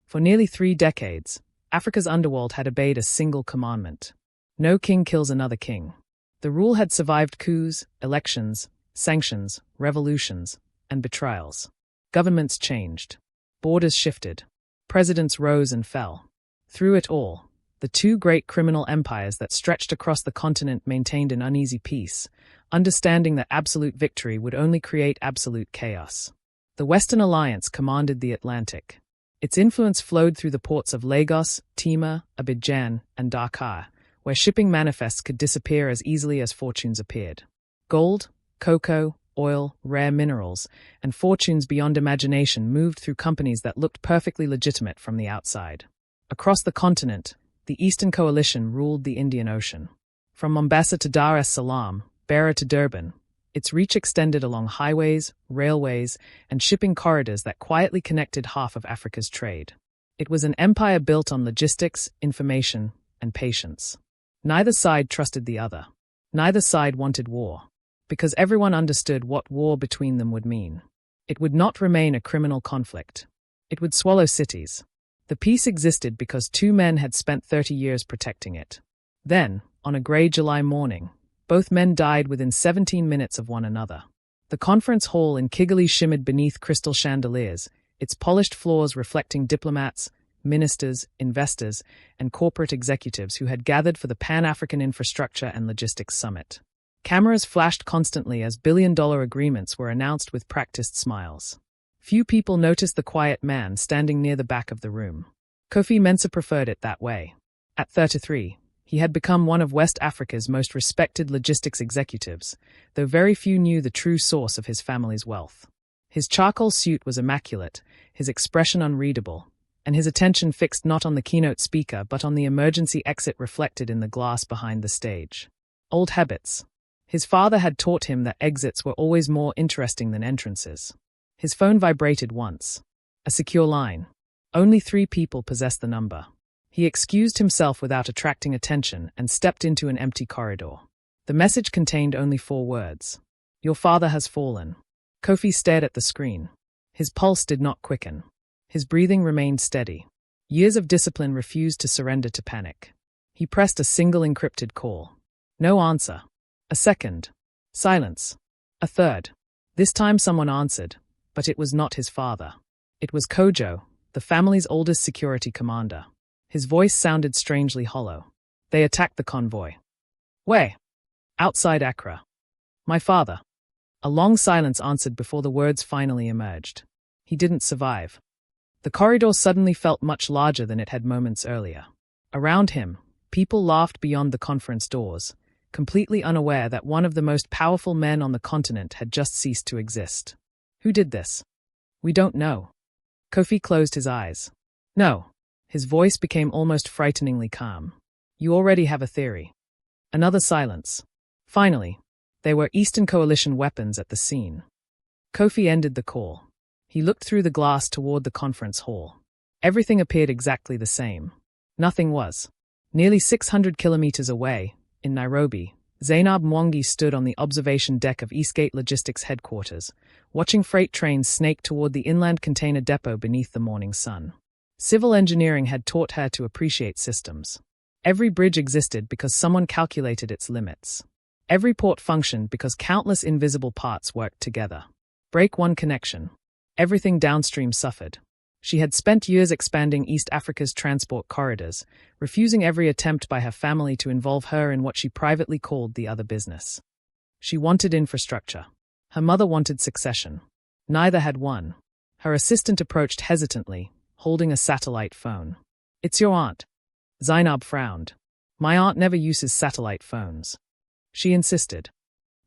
For nearly 3 decades, Africa's underworld had obeyed a single commandment. No king kills another king. The rule had survived coups, elections, sanctions, revolutions, and betrayals. Governments changed. Borders shifted. Presidents rose and fell. Through it all, the two great criminal empires that stretched across the continent maintained an uneasy peace, understanding that absolute victory would only create absolute chaos. The Western Alliance commanded the Atlantic. Its influence flowed through the ports of Lagos, Tema, Abidjan, and Dakar, where shipping manifests could disappear as easily as fortunes appeared. Gold, cocoa, oil, rare minerals, and fortunes beyond imagination moved through companies that looked perfectly legitimate from the outside. Across the continent, the Eastern Coalition ruled the Indian Ocean. From Mombasa to Dar es Salaam, Beira to Durban, its reach extended along highways, railways, and shipping corridors that quietly connected half of Africa's trade. It was an empire built on logistics, information, and patience. Neither side trusted the other. Neither side wanted war, because everyone understood what war between them would mean. It would not remain a criminal conflict. It would swallow cities. The peace existed because two men had spent 30 years protecting it. Then, on a grey July morning, both men died within 17 minutes of one another. The conference hall in Kigali shimmered beneath crystal chandeliers, its polished floors reflecting diplomats, ministers, investors, and corporate executives who had gathered for the Pan-African Infrastructure and Logistics Summit. Cameras flashed constantly as billion-dollar agreements were announced with practiced smiles. Few people noticed the quiet man standing near the back of the room. Kofi Mensah preferred it that way. At 33, he had become one of West Africa's most respected logistics executives, though very few knew the true source of his family's wealth. His charcoal suit was immaculate, his expression unreadable, and his attention fixed not on the keynote speaker but on the emergency exit reflected in the glass behind the stage. Old habits. His father had taught him that exits were always more interesting than entrances. His phone vibrated once. A secure line. Only 3 people possessed the number. He excused himself without attracting attention and stepped into an empty corridor. The message contained only 4 words. Your father has fallen. Kofi stared at the screen. His pulse did not quicken. His breathing remained steady. Years of discipline refused to surrender to panic. He pressed a single encrypted call. No answer. A second. Silence. A third. This time someone answered, but it was not his father. It was Kojo, the family's oldest security commander. His voice sounded strangely hollow. They attacked the convoy. Where? Outside Accra. My father. A long silence answered before the words finally emerged. He didn't survive. The corridor suddenly felt much larger than it had moments earlier. Around him, people laughed beyond the conference doors, completely unaware that one of the most powerful men on the continent had just ceased to exist. Who did this? We don't know. Kofi closed his eyes. No. His voice became almost frighteningly calm. You already have a theory. Another silence. Finally, there were Eastern Coalition weapons at the scene. Kofi ended the call. He looked through the glass toward the conference hall. Everything appeared exactly the same. Nothing was. Nearly 600 kilometers away, in Nairobi, Zaynab Mwangi stood on the observation deck of Eastgate Logistics headquarters, watching freight trains snake toward the inland container depot beneath the morning sun. Civil engineering had taught her to appreciate systems. Every bridge existed because someone calculated its limits. Every port functioned because countless invisible parts worked together. Break one connection. Everything downstream suffered. She had spent years expanding East Africa's transport corridors, refusing every attempt by her family to involve her in what she privately called the other business. She wanted infrastructure. Her mother wanted succession. Neither had won. Her assistant approached hesitantly, holding a satellite phone. It's your aunt. Zaynab frowned. My aunt never uses satellite phones. She insisted.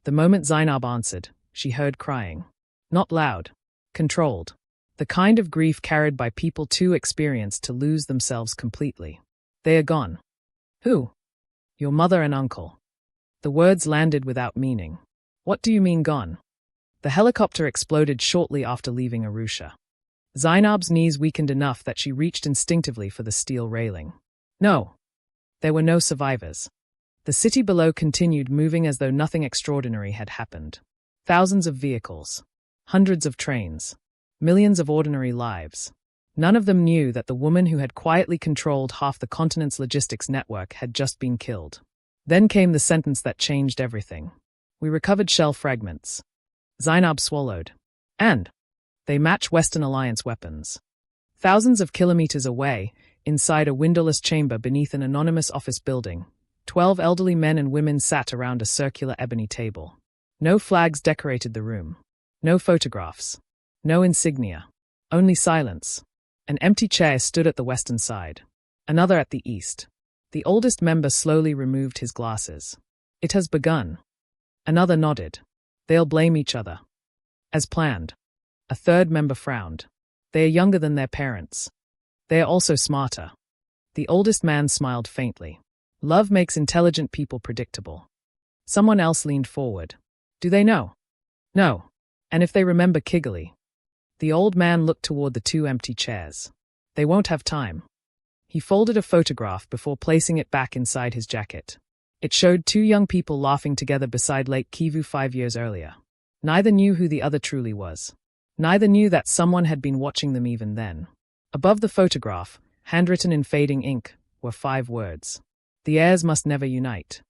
The moment Zaynab answered, she heard crying. Not loud. Controlled. The kind of grief carried by people too experienced to lose themselves completely. They are gone. Who? Your mother and uncle. The words landed without meaning. What do you mean gone? The helicopter exploded shortly after leaving Arusha. Zainab's knees weakened enough that she reached instinctively for the steel railing. No. There were no survivors. The city below continued moving as though nothing extraordinary had happened. Thousands of vehicles. Hundreds of trains. Millions of ordinary lives. None of them knew that the woman who had quietly controlled half the continent's logistics network had just been killed. Then came the sentence that changed everything. We recovered shell fragments. Zaynab swallowed. And they match Western Alliance weapons. Thousands of kilometers away, inside a windowless chamber beneath an anonymous office building, 12 elderly men and women sat around a circular ebony table. No flags decorated the room. No photographs. No insignia. Only silence. An empty chair stood at the western side. Another at the east. The oldest member slowly removed his glasses. It has begun. Another nodded. They'll blame each other. As planned. A third member frowned. They are younger than their parents. They are also smarter. The oldest man smiled faintly. Love makes intelligent people predictable. Someone else leaned forward. Do they know? No. And if they remember Kigali? The old man looked toward the two empty chairs. They won't have time. He folded a photograph before placing it back inside his jacket. It showed two young people laughing together beside Lake Kivu 5 years earlier. Neither knew who the other truly was. Neither knew that someone had been watching them even then. Above the photograph, handwritten in fading ink, were 5 words. The heirs must never unite.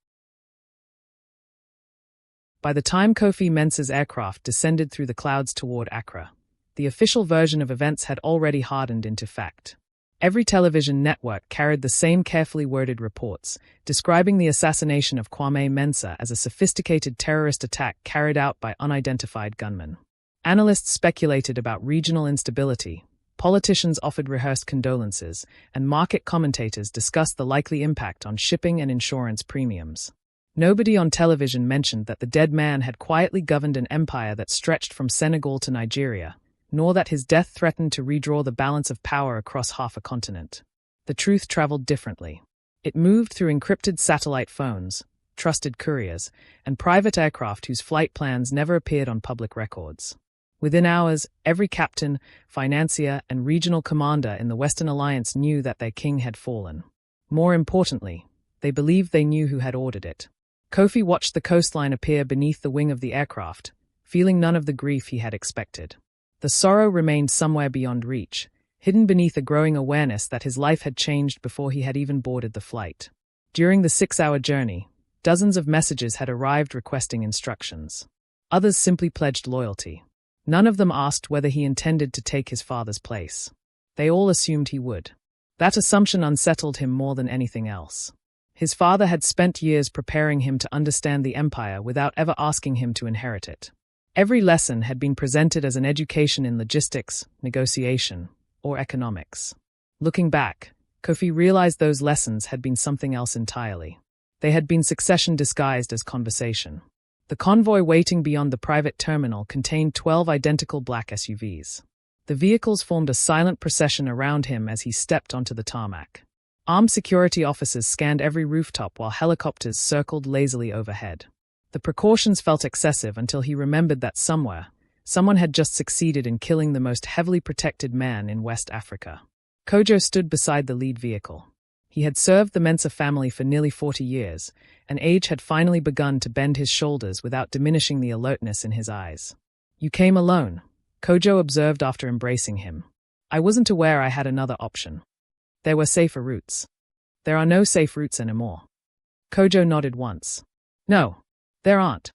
By the time Kofi Mensah's aircraft descended through the clouds toward Accra, the official version of events had already hardened into fact. Every television network carried the same carefully worded reports, describing the assassination of Kofi Mensah as a sophisticated terrorist attack carried out by unidentified gunmen. Analysts speculated about regional instability, politicians offered rehearsed condolences, and market commentators discussed the likely impact on shipping and insurance premiums. Nobody on television mentioned that the dead man had quietly governed an empire that stretched from Senegal to Nigeria, nor that his death threatened to redraw the balance of power across half a continent. The truth traveled differently. It moved through encrypted satellite phones, trusted couriers, and private aircraft whose flight plans never appeared on public records. Within hours, every captain, financier, and regional commander in the Western Alliance knew that their king had fallen. More importantly, they believed they knew who had ordered it. Kofi watched the coastline appear beneath the wing of the aircraft, feeling none of the grief he had expected. The sorrow remained somewhere beyond reach, hidden beneath a growing awareness that his life had changed before he had even boarded the flight. During the 6-hour journey, dozens of messages had arrived requesting instructions. Others simply pledged loyalty. None of them asked whether he intended to take his father's place. They all assumed he would. That assumption unsettled him more than anything else. His father had spent years preparing him to understand the empire without ever asking him to inherit it. Every lesson had been presented as an education in logistics, negotiation, or economics. Looking back, Kofi realized those lessons had been something else entirely. They had been succession disguised as conversation. The convoy waiting beyond the private terminal contained 12 identical black SUVs. The vehicles formed a silent procession around him as he stepped onto the tarmac. Armed security officers scanned every rooftop while helicopters circled lazily overhead. The precautions felt excessive until he remembered that someone had just succeeded in killing the most heavily protected man in West Africa. Kojo stood beside the lead vehicle. He had served the Mensah family for nearly 40 years, and age had finally begun to bend his shoulders without diminishing the alertness in his eyes. You came alone, Kojo observed after embracing him. I wasn't aware I had another option. There were safer routes. There are no safe routes anymore. Kojo nodded once. No, there aren't.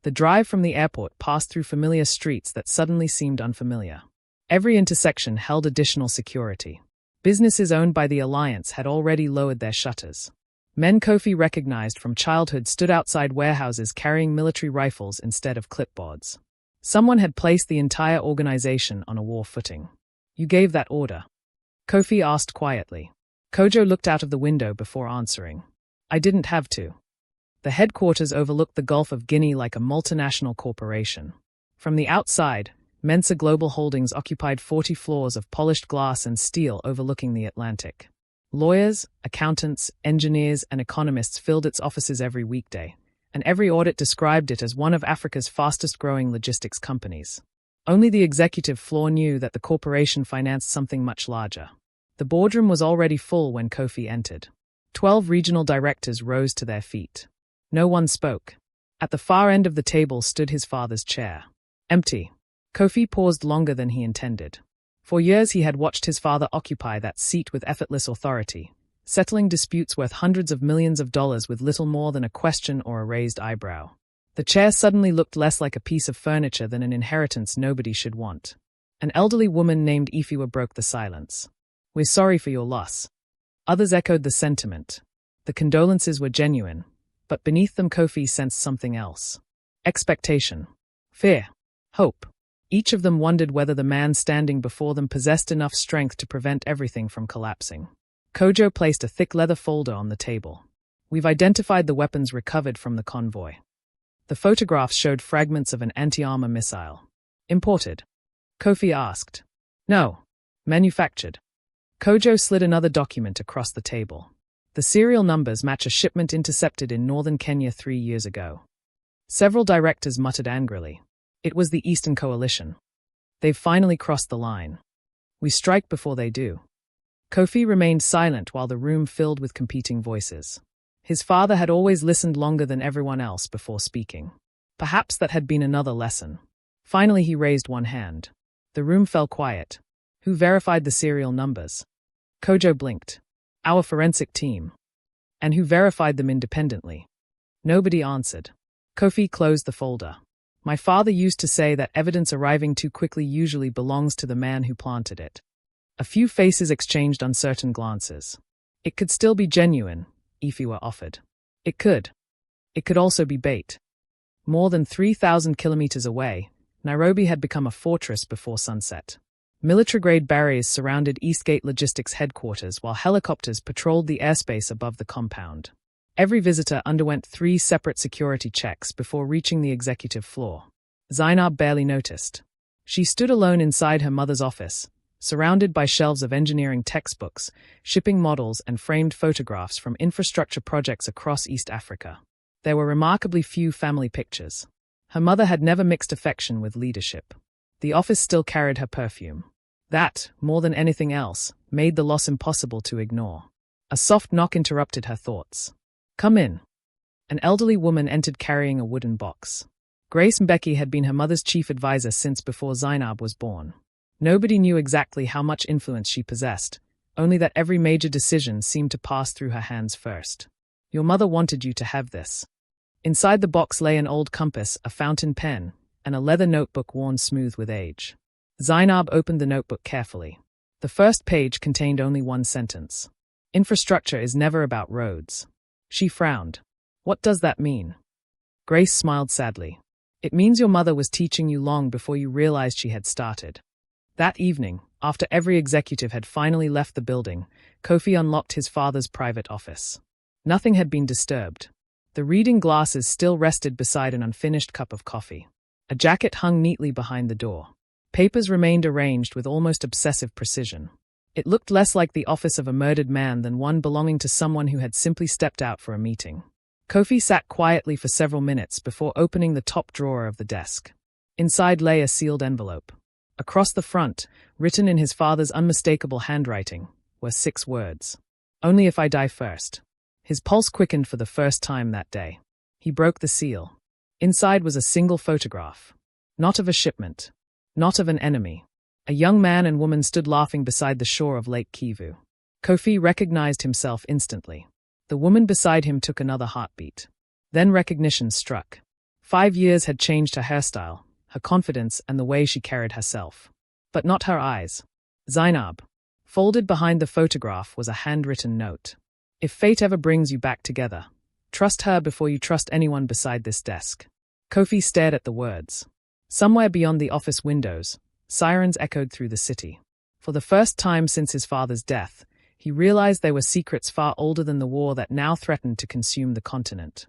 The drive from the airport passed through familiar streets that suddenly seemed unfamiliar. Every intersection held additional security. Businesses owned by the Alliance had already lowered their shutters. Men Kofi recognized from childhood stood outside warehouses carrying military rifles instead of clipboards. Someone had placed the entire organization on a war footing. You gave that order? Kofi asked quietly. Kojo looked out of the window before answering. I didn't have to. The headquarters overlooked the Gulf of Guinea like a multinational corporation. From the outside, Mensah Global Holdings occupied 40 floors of polished glass and steel overlooking the Atlantic. Lawyers, accountants, engineers, and economists filled its offices every weekday, and every audit described it as one of Africa's fastest-growing logistics companies. Only the executive floor knew that the corporation financed something much larger. The boardroom was already full when Kofi entered. 12 regional directors rose to their feet. No one spoke. At the far end of the table stood his father's chair. Empty. Kofi paused longer than he intended. For years he had watched his father occupy that seat with effortless authority, settling disputes worth hundreds of millions of dollars with little more than a question or a raised eyebrow. The chair suddenly looked less like a piece of furniture than an inheritance nobody should want. An elderly woman named Ifiwa broke the silence. "We're sorry for your loss." Others echoed the sentiment. The condolences were genuine, but beneath them Kofi sensed something else. Expectation. Fear. Hope. Each of them wondered whether the man standing before them possessed enough strength to prevent everything from collapsing. Kojo placed a thick leather folder on the table. "We've identified the weapons recovered from the convoy." The photographs showed fragments of an anti-armor missile. "Imported?" Kofi asked. "No. Manufactured." Kojo slid another document across the table. The serial numbers match a shipment intercepted in northern Kenya 3 years ago. Several directors muttered angrily. It was the Eastern Coalition. "They've finally crossed the line. We strike before they do." Kofi remained silent while the room filled with competing voices. His father had always listened longer than everyone else before speaking. Perhaps that had been another lesson. Finally he raised one hand. The room fell quiet. "Who verified the serial numbers?" Kojo blinked. "Our forensic team." "And who verified them independently?" Nobody answered. Kofi closed the folder. "My father used to say that evidence arriving too quickly usually belongs to the man who planted it." A few faces exchanged uncertain glances. "It could still be genuine," Ifiwa offered. It could. It could also be bait. More than 3,000 kilometers away, Nairobi had become a fortress before sunset. Military-grade barriers surrounded Eastgate Logistics headquarters while helicopters patrolled the airspace above the compound. Every visitor underwent 3 separate security checks before reaching the executive floor. Zaynab barely noticed. She stood alone inside her mother's office, surrounded by shelves of engineering textbooks, shipping models, and framed photographs from infrastructure projects across East Africa. There were remarkably few family pictures. Her mother had never mixed affection with leadership. The office still carried her perfume. That, more than anything else, made the loss impossible to ignore. A soft knock interrupted her thoughts. "Come in." An elderly woman entered carrying a wooden box. Grace Mbeki had been her mother's chief advisor since before Zaynab was born. Nobody knew exactly how much influence she possessed, only that every major decision seemed to pass through her hands first. "Your mother wanted you to have this." Inside the box lay an old compass, a fountain pen, and a leather notebook worn smooth with age. Zaynab opened the notebook carefully. The first page contained only one sentence. "Infrastructure is never about roads." She frowned. "What does that mean?" Grace smiled sadly. "It means your mother was teaching you long before you realized she had started." That evening, after every executive had finally left the building, Kofi unlocked his father's private office. Nothing had been disturbed. The reading glasses still rested beside an unfinished cup of coffee. A jacket hung neatly behind the door. Papers remained arranged with almost obsessive precision. It looked less like the office of a murdered man than one belonging to someone who had simply stepped out for a meeting. Kofi sat quietly for several minutes before opening the top drawer of the desk. Inside lay a sealed envelope. Across the front, written in his father's unmistakable handwriting, were 6 words. "Only if I die first." His pulse quickened for the first time that day. He broke the seal. Inside was a single photograph. Not of a shipment. Not of an enemy. A young man and woman stood laughing beside the shore of Lake Kivu. Kofi recognized himself instantly. The woman beside him took another heartbeat. Then recognition struck. 5 years had changed her hairstyle, her confidence, and the way she carried herself. But not her eyes. Zaynab. Folded behind the photograph was a handwritten note. "If fate ever brings you back together, trust her before you trust anyone beside this desk." Kofi stared at the words. Somewhere beyond the office windows, sirens echoed through the city. For the first time since his father's death, he realized there were secrets far older than the war that now threatened to consume the continent.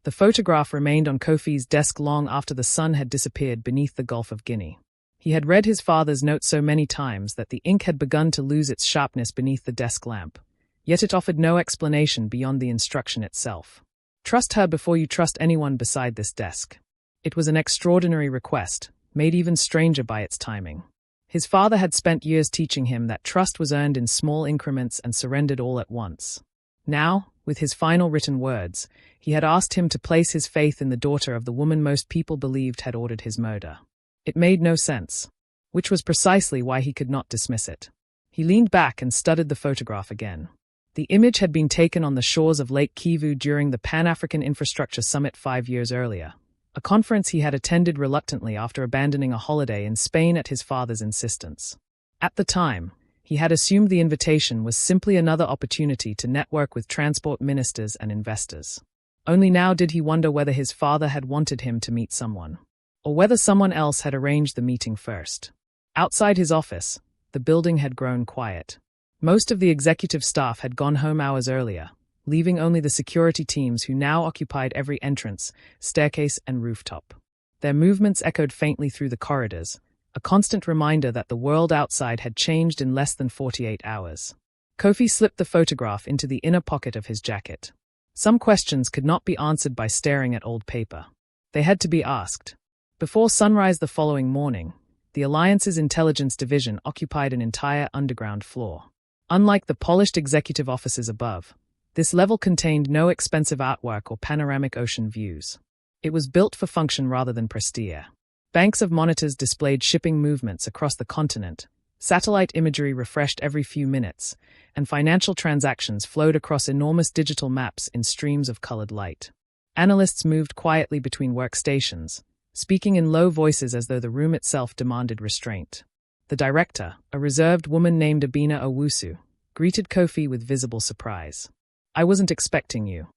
The photograph remained on Kofi's desk long after the sun had disappeared beneath the Gulf of Guinea. He had read his father's note so many times that the ink had begun to lose its sharpness beneath the desk lamp. Yet it offered no explanation beyond the instruction itself. Trust her before you trust anyone beside this desk. It was an extraordinary request, made even stranger by its timing. His father had spent years teaching him that trust was earned in small increments and surrendered all at once. Now, With his final written words, he had asked him to place his faith in the daughter of the woman most people believed had ordered his murder. It made no sense, which was precisely why he could not dismiss it. He leaned back and studied the photograph again. The image had been taken on the shores of Lake Kivu during the Pan-African Infrastructure Summit 5 years earlier, a conference he had attended reluctantly after abandoning a holiday in Spain at his father's insistence. At the time, he had assumed the invitation was simply another opportunity to network with transport ministers and investors. Only now did he wonder whether his father had wanted him to meet someone, or whether someone else had arranged the meeting first. Outside his office, the building had grown quiet. Most of the executive staff had gone home hours earlier, leaving only the security teams who now occupied every entrance, staircase, and rooftop. Their movements echoed faintly through the corridors, a constant reminder that the world outside had changed in less than 48 hours. Kofi slipped the photograph into the inner pocket of his jacket. Some questions could not be answered by staring at old paper. They had to be asked. Before sunrise the following morning, the Alliance's intelligence division occupied an entire underground floor. Unlike the polished executive offices above, this level contained no expensive artwork or panoramic ocean views. It was built for function rather than prestige. Banks of monitors displayed shipping movements across the continent, satellite imagery refreshed every few minutes, and financial transactions flowed across enormous digital maps in streams of colored light. Analysts moved quietly between workstations, speaking in low voices as though the room itself demanded restraint. The director, a reserved woman named Abina Owusu, greeted Kofi with visible surprise. "I wasn't expecting you.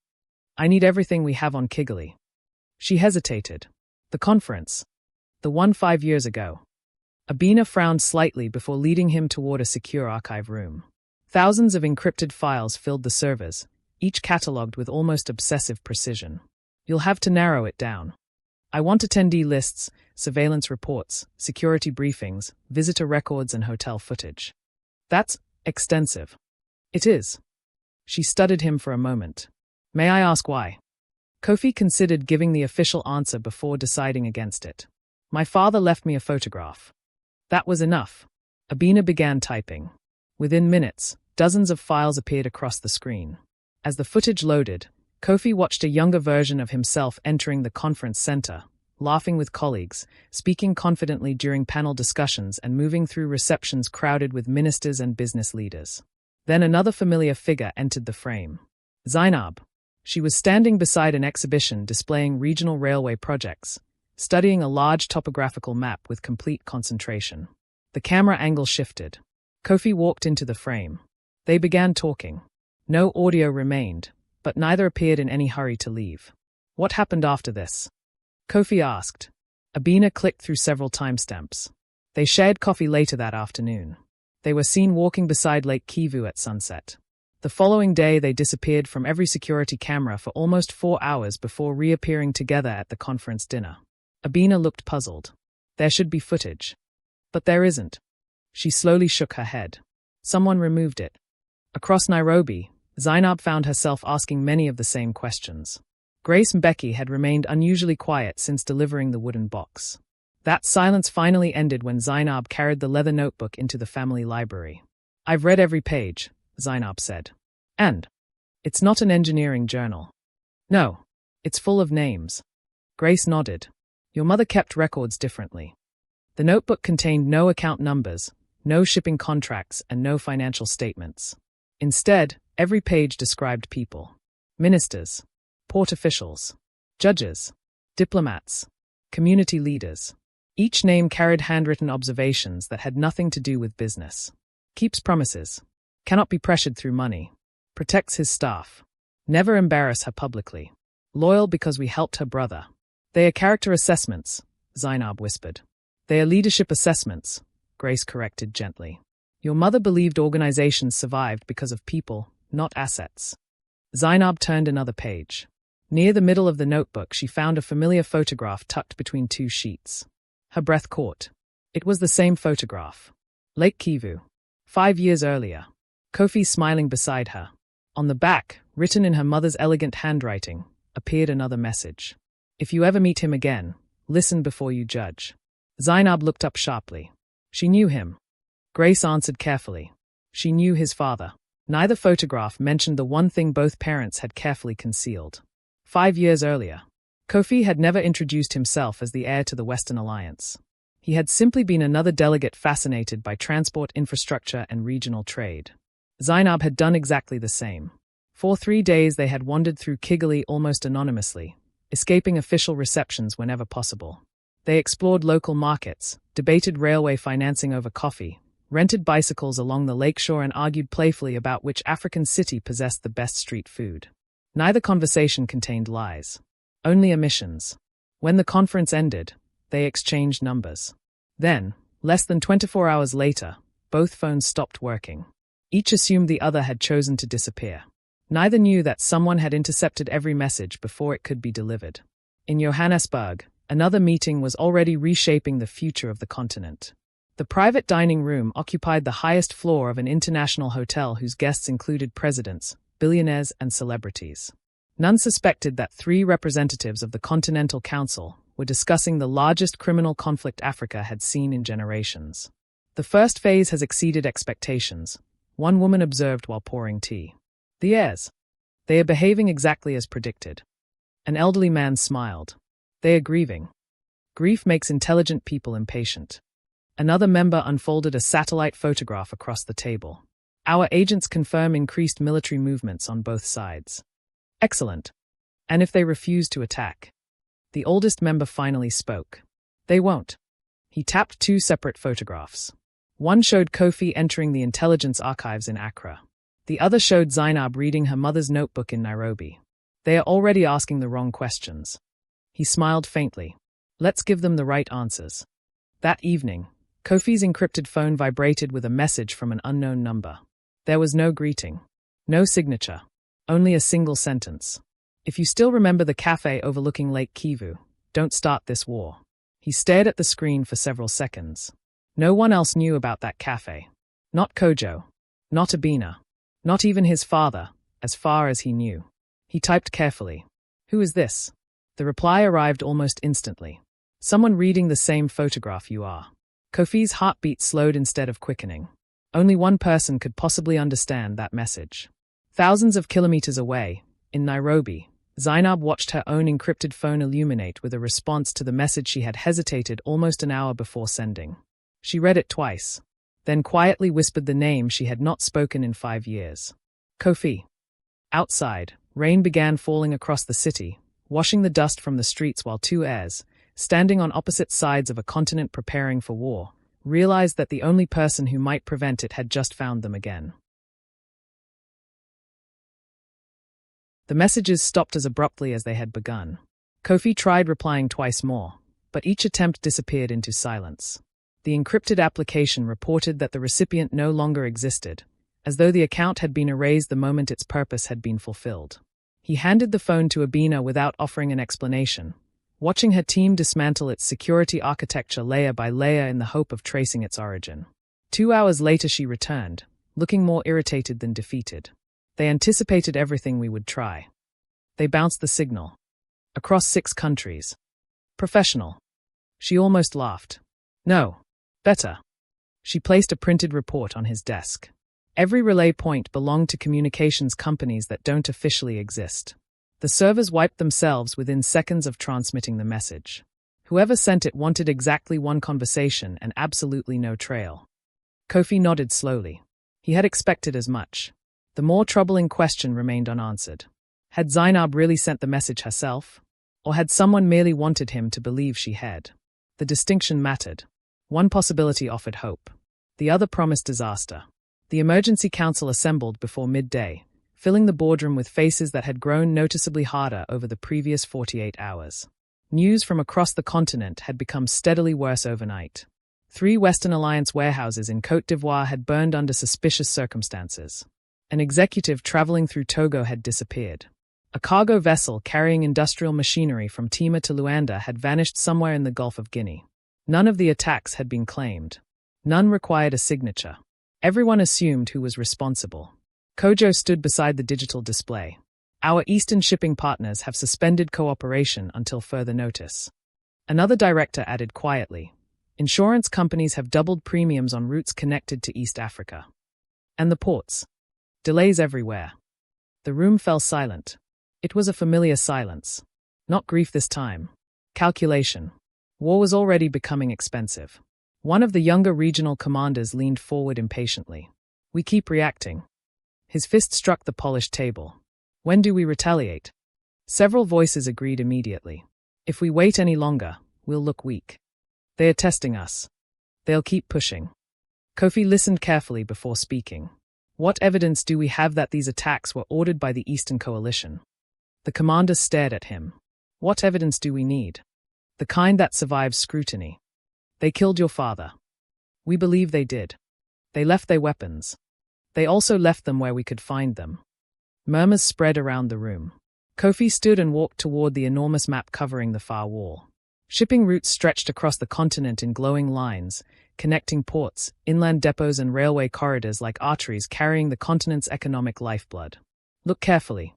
I need everything we have on Kigali." She hesitated. "The conference. The one 5 years ago." Abina frowned slightly before leading him toward a secure archive room. Thousands of encrypted files filled the servers, each catalogued with almost obsessive precision. "You'll have to narrow it down. I want attendee lists, surveillance reports, security briefings, visitor records, and hotel footage." "That's extensive." "It is." She studied him for a moment. "May I ask why?" Kofi considered giving the official answer before deciding against it. "My father left me a photograph." That was enough. Abina began typing. Within minutes, dozens of files appeared across the screen. As the footage loaded, Kofi watched a younger version of himself entering the conference center, laughing with colleagues, speaking confidently during panel discussions, and moving through receptions crowded with ministers and business leaders. Then another familiar figure entered the frame. Zaynab. She was standing beside an exhibition displaying regional railway projects, studying a large topographical map with complete concentration. The camera angle shifted. Kofi walked into the frame. They began talking. No audio remained, but neither appeared in any hurry to leave. "What happened after this?" Kofi asked. Abina clicked through several timestamps. They shared coffee later that afternoon. They were seen walking beside Lake Kivu at sunset. The following day they disappeared from every security camera for almost 4 hours before reappearing together at the conference dinner. Abina looked puzzled. "There should be footage." "But there isn't." She slowly shook her head. "Someone removed it." Across Nairobi, Zaynab found herself asking many of the same questions. Grace Mbeki had remained unusually quiet since delivering the wooden box. That silence finally ended when Zaynab carried the leather notebook into the family library. "I've read every page," Zaynab said. "And? It's not an engineering journal." "No. It's full of names." Grace nodded. "Your mother kept records differently." The notebook contained no account numbers, no shipping contracts, and no financial statements. Instead, every page described people. Ministers, port officials, judges, diplomats, community leaders. Each name carried handwritten observations that had nothing to do with business. "Keeps promises. Cannot be pressured through money. Protects his staff. Never embarrass her publicly. Loyal because we helped her brother." "They are character assessments," Zaynab whispered. "They are leadership assessments," Grace corrected gently. "Your mother believed organizations survived because of people, not assets." Zaynab turned another page. Near the middle of the notebook she found a familiar photograph tucked between 2 sheets. Her breath caught. It was the same photograph. Lake Kivu. 5 years earlier. Kofi smiling beside her. On the back, written in her mother's elegant handwriting, appeared another message. "If you ever meet him again, listen before you judge." Zaynab looked up sharply. She knew him. Grace answered carefully. She knew his father. Neither photograph mentioned the one thing both parents had carefully concealed. 5 years earlier, Kofi had never introduced himself as the heir to the Western Alliance. He had simply been another delegate fascinated by transport infrastructure and regional trade. Zaynab had done exactly the same. For 3 days they had wandered through Kigali almost anonymously, escaping official receptions whenever possible. They explored local markets, debated railway financing over coffee, rented bicycles along the lakeshore and argued playfully about which African city possessed the best street food. Neither conversation contained lies, only omissions. When the conference ended, they exchanged numbers. Then, less than 24 hours later, both phones stopped working. Each assumed the other had chosen to disappear. Neither knew that someone had intercepted every message before it could be delivered. In Johannesburg, another meeting was already reshaping the future of the continent. The private dining room occupied the highest floor of an international hotel whose guests included presidents, billionaires, and celebrities. None suspected that 3 representatives of the Continental Council were discussing the largest criminal conflict Africa had seen in generations. The first phase has exceeded expectations, one woman observed while pouring tea. The heirs. They are behaving exactly as predicted. An elderly man smiled. They are grieving. Grief makes intelligent people impatient. Another member unfolded a satellite photograph across the table. Our agents confirm increased military movements on both sides. Excellent. And if they refuse to attack? The oldest member finally spoke. They won't. He tapped 2 separate photographs. One showed Kofi entering the intelligence archives in Accra. The other showed Zaynab reading her mother's notebook in Nairobi. They are already asking the wrong questions. He smiled faintly. Let's give them the right answers. That evening, Kofi's encrypted phone vibrated with a message from an unknown number. There was no greeting, no signature, only a single sentence. If you still remember the cafe overlooking Lake Kivu, don't start this war. He stared at the screen for several seconds. No one else knew about that cafe. Not Kojo. Not Abina. Not even his father, as far as he knew. He typed carefully. Who is this? The reply arrived almost instantly. Someone reading the same photograph you are. Kofi's heartbeat slowed instead of quickening. Only one person could possibly understand that message. Thousands of kilometers away, in Nairobi, Zaynab watched her own encrypted phone illuminate with a response to the message she had hesitated almost an hour before sending. She read it twice, then quietly whispered the name she had not spoken in 5 years. Kofi. Outside, rain began falling across the city, washing the dust from the streets while 2 heirs, standing on opposite sides of a continent preparing for war, realized that the only person who might prevent it had just found them again. The messages stopped as abruptly as they had begun. Kofi tried replying twice more, but each attempt disappeared into silence. The encrypted application reported that the recipient no longer existed, as though the account had been erased the moment its purpose had been fulfilled. He handed the phone to Abina without offering an explanation, watching her team dismantle its security architecture layer by layer in the hope of tracing its origin. 2 hours later she returned, looking more irritated than defeated. They anticipated everything we would try. They bounced the signal. Across 6 countries. Professional. She almost laughed. No. Better. She placed a printed report on his desk. Every relay point belonged to communications companies that don't officially exist. The servers wiped themselves within seconds of transmitting the message. Whoever sent it wanted exactly one conversation and absolutely no trail. Kofi nodded slowly. He had expected as much. The more troubling question remained unanswered. Had Zaynab really sent the message herself? Or had someone merely wanted him to believe she had? The distinction mattered. One possibility offered hope. The other promised disaster. The emergency council assembled before midday, filling the boardroom with faces that had grown noticeably harder over the previous 48 hours. News from across the continent had become steadily worse overnight. 3 Western Alliance warehouses in Côte d'Ivoire had burned under suspicious circumstances. An executive traveling through Togo had disappeared. A cargo vessel carrying industrial machinery from Tima to Luanda had vanished somewhere in the Gulf of Guinea. None of the attacks had been claimed. None required a signature. Everyone assumed who was responsible. Kojo stood beside the digital display. Our Eastern shipping partners have suspended cooperation until further notice. Another director added quietly, insurance companies have doubled premiums on routes connected to East Africa. And the ports? Delays everywhere. The room fell silent. It was a familiar silence. Not grief this time. Calculation. War was already becoming expensive. One of the younger regional commanders leaned forward impatiently. We keep reacting. His fist struck the polished table. When do we retaliate? Several voices agreed immediately. If we wait any longer, we'll look weak. They are testing us. They'll keep pushing. Kofi listened carefully before speaking. What evidence do we have that these attacks were ordered by the Eastern Coalition? The commander stared at him. What evidence do we need? The kind that survives scrutiny. They killed your father. We believe they did. They left their weapons. They also left them where we could find them. Murmurs spread around the room. Kofi stood and walked toward the enormous map covering the far wall. Shipping routes stretched across the continent in glowing lines, connecting ports, inland depots and railway corridors like arteries carrying the continent's economic lifeblood. Look carefully.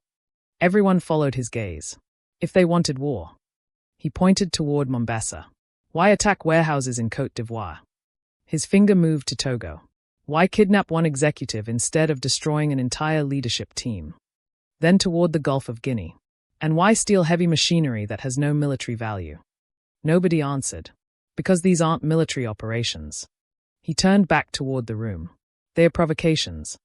Everyone followed his gaze. If they wanted war. He pointed toward Mombasa. Why attack warehouses in Côte d'Ivoire? His finger moved to Togo. Why kidnap one executive instead of destroying an entire leadership team? Then toward the Gulf of Guinea. And why steal heavy machinery that has no military value? Nobody answered. Because these aren't military operations. He turned back toward the room. They are provocations.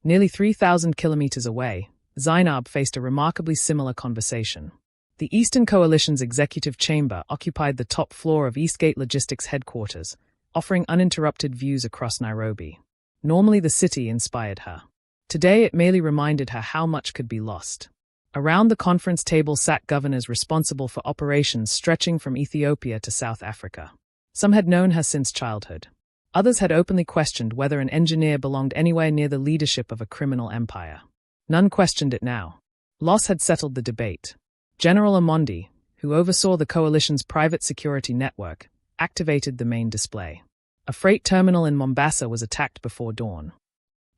Nearly 3,000 kilometers away, Zaynab faced a remarkably similar conversation. The Eastern Coalition's executive chamber occupied the top floor of Eastgate Logistics headquarters, offering uninterrupted views across Nairobi. Normally the city inspired her. Today it merely reminded her how much could be lost. Around the conference table sat governors responsible for operations stretching from Ethiopia to South Africa. Some had known her since childhood. Others had openly questioned whether an engineer belonged anywhere near the leadership of a criminal empire. None questioned it now. Loss had settled the debate. General Mwangi, who oversaw the coalition's private security network, activated the main display. A freight terminal in Mombasa was attacked before dawn.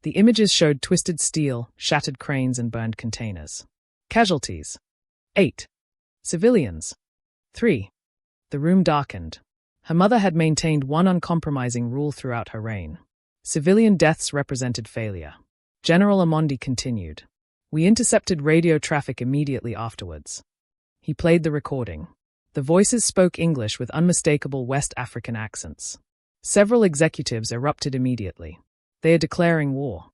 The images showed twisted steel, shattered cranes and burned containers. Casualties. 8. Civilians. 3. The room darkened. Her mother had maintained one uncompromising rule throughout her reign. Civilian deaths represented failure. General Mwangi continued. We intercepted radio traffic immediately afterwards. He played the recording. The voices spoke English with unmistakable West African accents. Several executives erupted immediately. They are declaring war.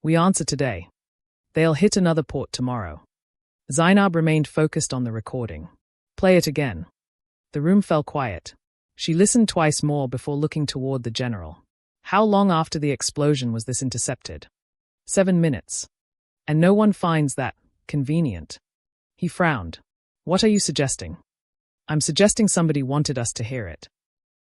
We answer today. They'll hit another port tomorrow. Zaynab remained focused on the recording. Play it again. The room fell quiet. She listened twice more before looking toward the general. How long after the explosion was this intercepted? 7 minutes. And no one finds that convenient. He frowned. What are you suggesting? I'm suggesting somebody wanted us to hear it.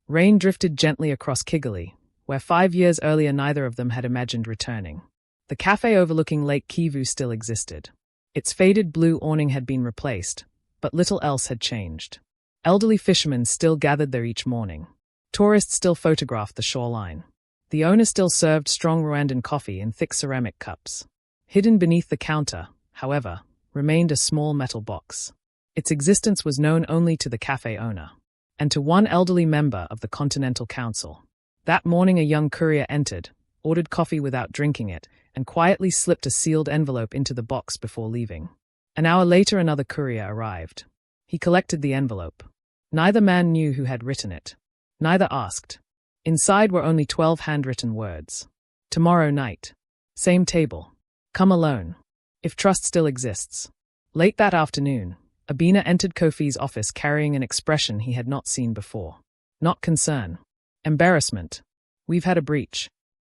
Rain drifted gently across Kigali, where 5 years earlier neither of them had imagined returning. The cafe overlooking Lake Kivu still existed. Its faded blue awning had been replaced, but little else had changed. Elderly fishermen still gathered there each morning. Tourists still photographed the shoreline. The owner still served strong Rwandan coffee in thick ceramic cups. Hidden beneath the counter, however, remained a small metal box. Its existence was known only to the cafe owner, and to one elderly member of the Continental Council. That morning a young courier entered, ordered coffee without drinking it, and quietly slipped a sealed envelope into the box before leaving. An hour later another courier arrived. He collected the envelope. Neither man knew who had written it. Neither asked. Inside were only 12 handwritten words. Tomorrow night. Same table. Come alone. If trust still exists. Late that afternoon, Abina entered Kofi's office carrying an expression he had not seen before. Not concern. Embarrassment. We've had a breach.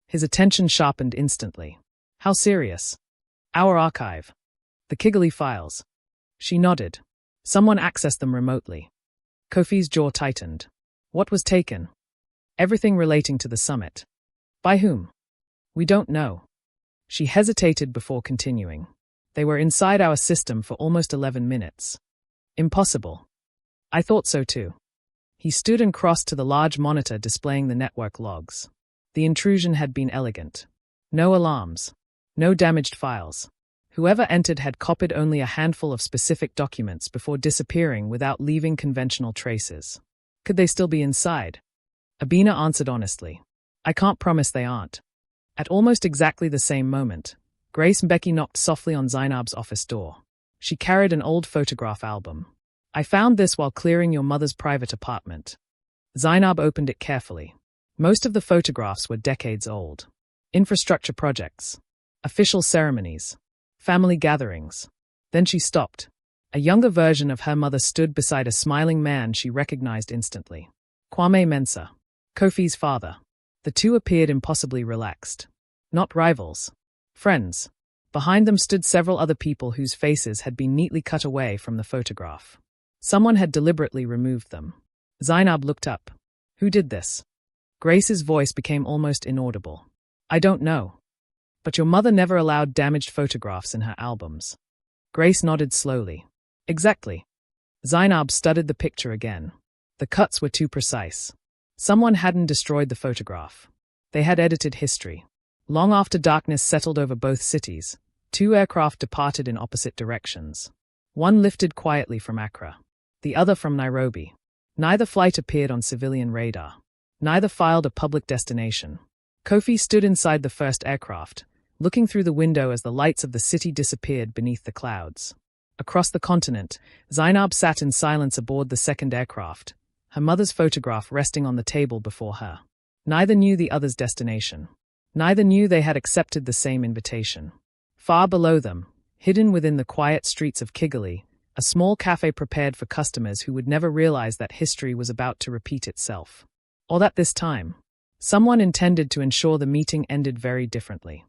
His attention sharpened instantly. How serious? Our archive. The Kigali files. She nodded. Someone accessed them remotely. Kofi's jaw tightened. What was taken? Everything relating to the summit. By whom? We don't know. She hesitated before continuing. They were inside our system for almost 11 minutes. Impossible. I thought so too. He stood and crossed to the large monitor displaying the network logs. The intrusion had been elegant. No alarms. No damaged files. Whoever entered had copied only a handful of specific documents before disappearing without leaving conventional traces. Could they still be inside? Abina answered honestly. I can't promise they aren't. At almost exactly the same moment, Grace Mbeki knocked softly on Zainab's office door. She carried an old photograph album. I found this while clearing your mother's private apartment. Zainab opened it carefully. Most of the photographs were decades old. Infrastructure projects, official ceremonies, family gatherings. Then she stopped. A younger version of her mother stood beside a smiling man she recognized instantly. Kofi Mensah, Kofi's father. The two appeared impossibly relaxed. Not rivals. Friends. Behind them stood several other people whose faces had been neatly cut away from the photograph. Someone had deliberately removed them. Zainab looked up. Who did this? Grace's voice became almost inaudible. I don't know. But your mother never allowed damaged photographs in her albums. Grace nodded slowly. Exactly. Zainab studied the picture again. The cuts were too precise. Someone hadn't destroyed the photograph. They had edited history. Long after darkness settled over both cities, two aircraft departed in opposite directions. One lifted quietly from Accra, the other from Nairobi. Neither flight appeared on civilian radar. Neither filed a public destination. Kofi stood inside the first aircraft, looking through the window as the lights of the city disappeared beneath the clouds. Across the continent, Zainab sat in silence aboard the second aircraft, her mother's photograph resting on the table before her. Neither knew the other's destination. Neither knew they had accepted the same invitation. Far below them, hidden within the quiet streets of Kigali, a small cafe prepared for customers who would never realize that history was about to repeat itself. Or that this time, someone intended to ensure the meeting ended very differently.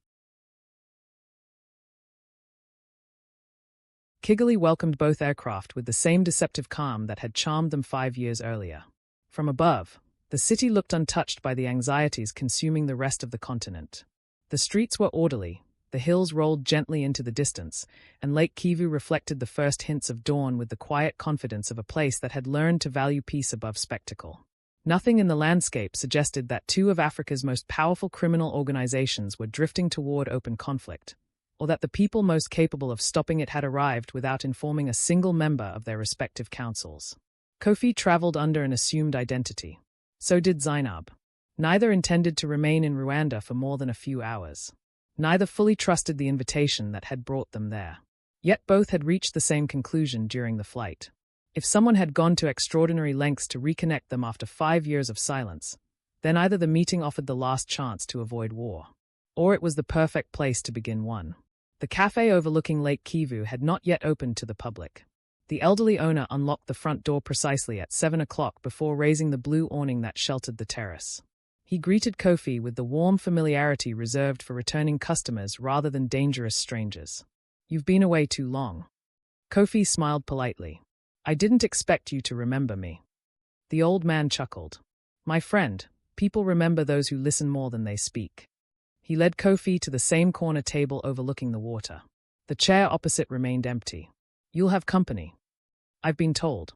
Kigali welcomed both aircraft with the same deceptive calm that had charmed them 5 years earlier. From above, the city looked untouched by the anxieties consuming the rest of the continent. The streets were orderly, the hills rolled gently into the distance, and Lake Kivu reflected the first hints of dawn with the quiet confidence of a place that had learned to value peace above spectacle. Nothing in the landscape suggested that two of Africa's most powerful criminal organizations were drifting toward open conflict, or that the people most capable of stopping it had arrived without informing a single member of their respective councils. Kofi traveled under an assumed identity. So did Zainab. Neither intended to remain in Rwanda for more than a few hours. Neither fully trusted the invitation that had brought them there. Yet both had reached the same conclusion during the flight. If someone had gone to extraordinary lengths to reconnect them after 5 years of silence, then either the meeting offered the last chance to avoid war, or it was the perfect place to begin one. The cafe overlooking Lake Kivu had not yet opened to the public. The elderly owner unlocked the front door precisely at 7 o'clock before raising the blue awning that sheltered the terrace. He greeted Kofi with the warm familiarity reserved for returning customers rather than dangerous strangers. You've been away too long. Kofi smiled politely. I didn't expect you to remember me. The old man chuckled. My friend, people remember those who listen more than they speak. He led Kofi to the same corner table overlooking the water. The chair opposite remained empty. You'll have company. I've been told.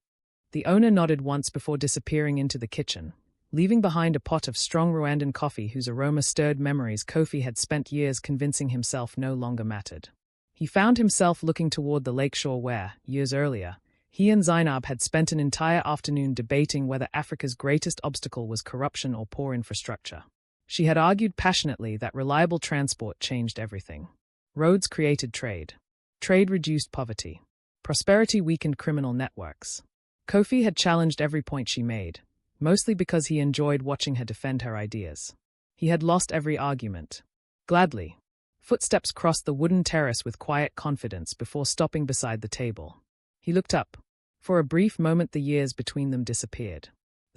The owner nodded once before disappearing into the kitchen, leaving behind a pot of strong Rwandan coffee whose aroma stirred memories Kofi had spent years convincing himself no longer mattered. He found himself looking toward the lakeshore where, years earlier, he and Zainab had spent an entire afternoon debating whether Africa's greatest obstacle was corruption or poor infrastructure. She had argued passionately that reliable transport changed everything. Roads created trade. Trade reduced poverty. Prosperity weakened criminal networks. Kofi had challenged every point she made, mostly because he enjoyed watching her defend her ideas. He had lost every argument. Gladly. Footsteps crossed the wooden terrace with quiet confidence before stopping beside the table. He looked up. For a brief moment the years between them disappeared.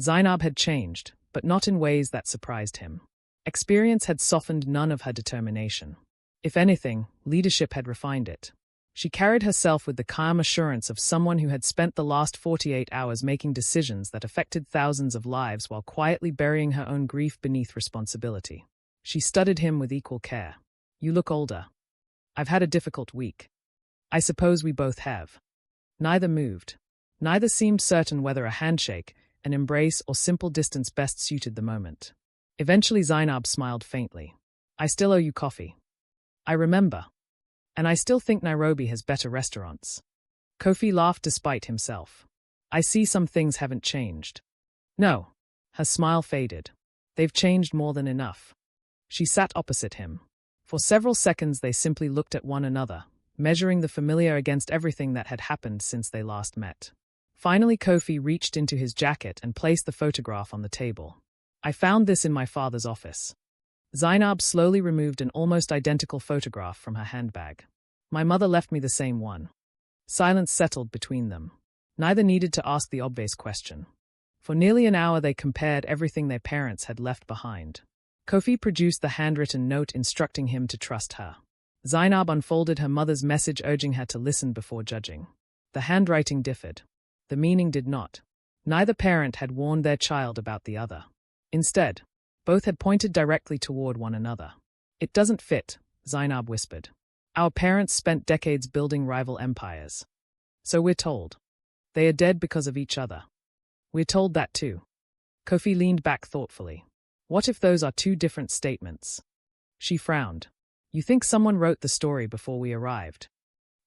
Zainab had changed, but not in ways that surprised him. Experience had softened none of her determination. If anything, leadership had refined it. She carried herself with the calm assurance of someone who had spent the last 48 hours making decisions that affected thousands of lives while quietly burying her own grief beneath responsibility. She studied him with equal care. You look older. I've had a difficult week. I suppose we both have. Neither moved. Neither seemed certain whether a handshake, an embrace, or simple distance best suited the moment. Eventually Zainab smiled faintly. I still owe you coffee. I remember. And I still think Nairobi has better restaurants. Kofi laughed despite himself. I see some things haven't changed. No. Her smile faded. They've changed more than enough. She sat opposite him. For several seconds they simply looked at one another, measuring the familiar against everything that had happened since they last met. Finally, Kofi reached into his jacket and placed the photograph on the table. "I found this in my father's office." Zaynab slowly removed an almost identical photograph from her handbag. "My mother left me the same one." Silence settled between them. Neither needed to ask the obvious question. For nearly an hour they compared everything their parents had left behind. Kofi produced the handwritten note instructing him to trust her. Zaynab unfolded her mother's message urging her to listen before judging. The handwriting differed. The meaning did not. Neither parent had warned their child about the other. Instead, both had pointed directly toward one another. "It doesn't fit," Zaynab whispered. "Our parents spent decades building rival empires. So we're told. They are dead because of each other. We're told that too." Kofi leaned back thoughtfully. "What if those are two different statements?" She frowned. "You think someone wrote the story before we arrived?"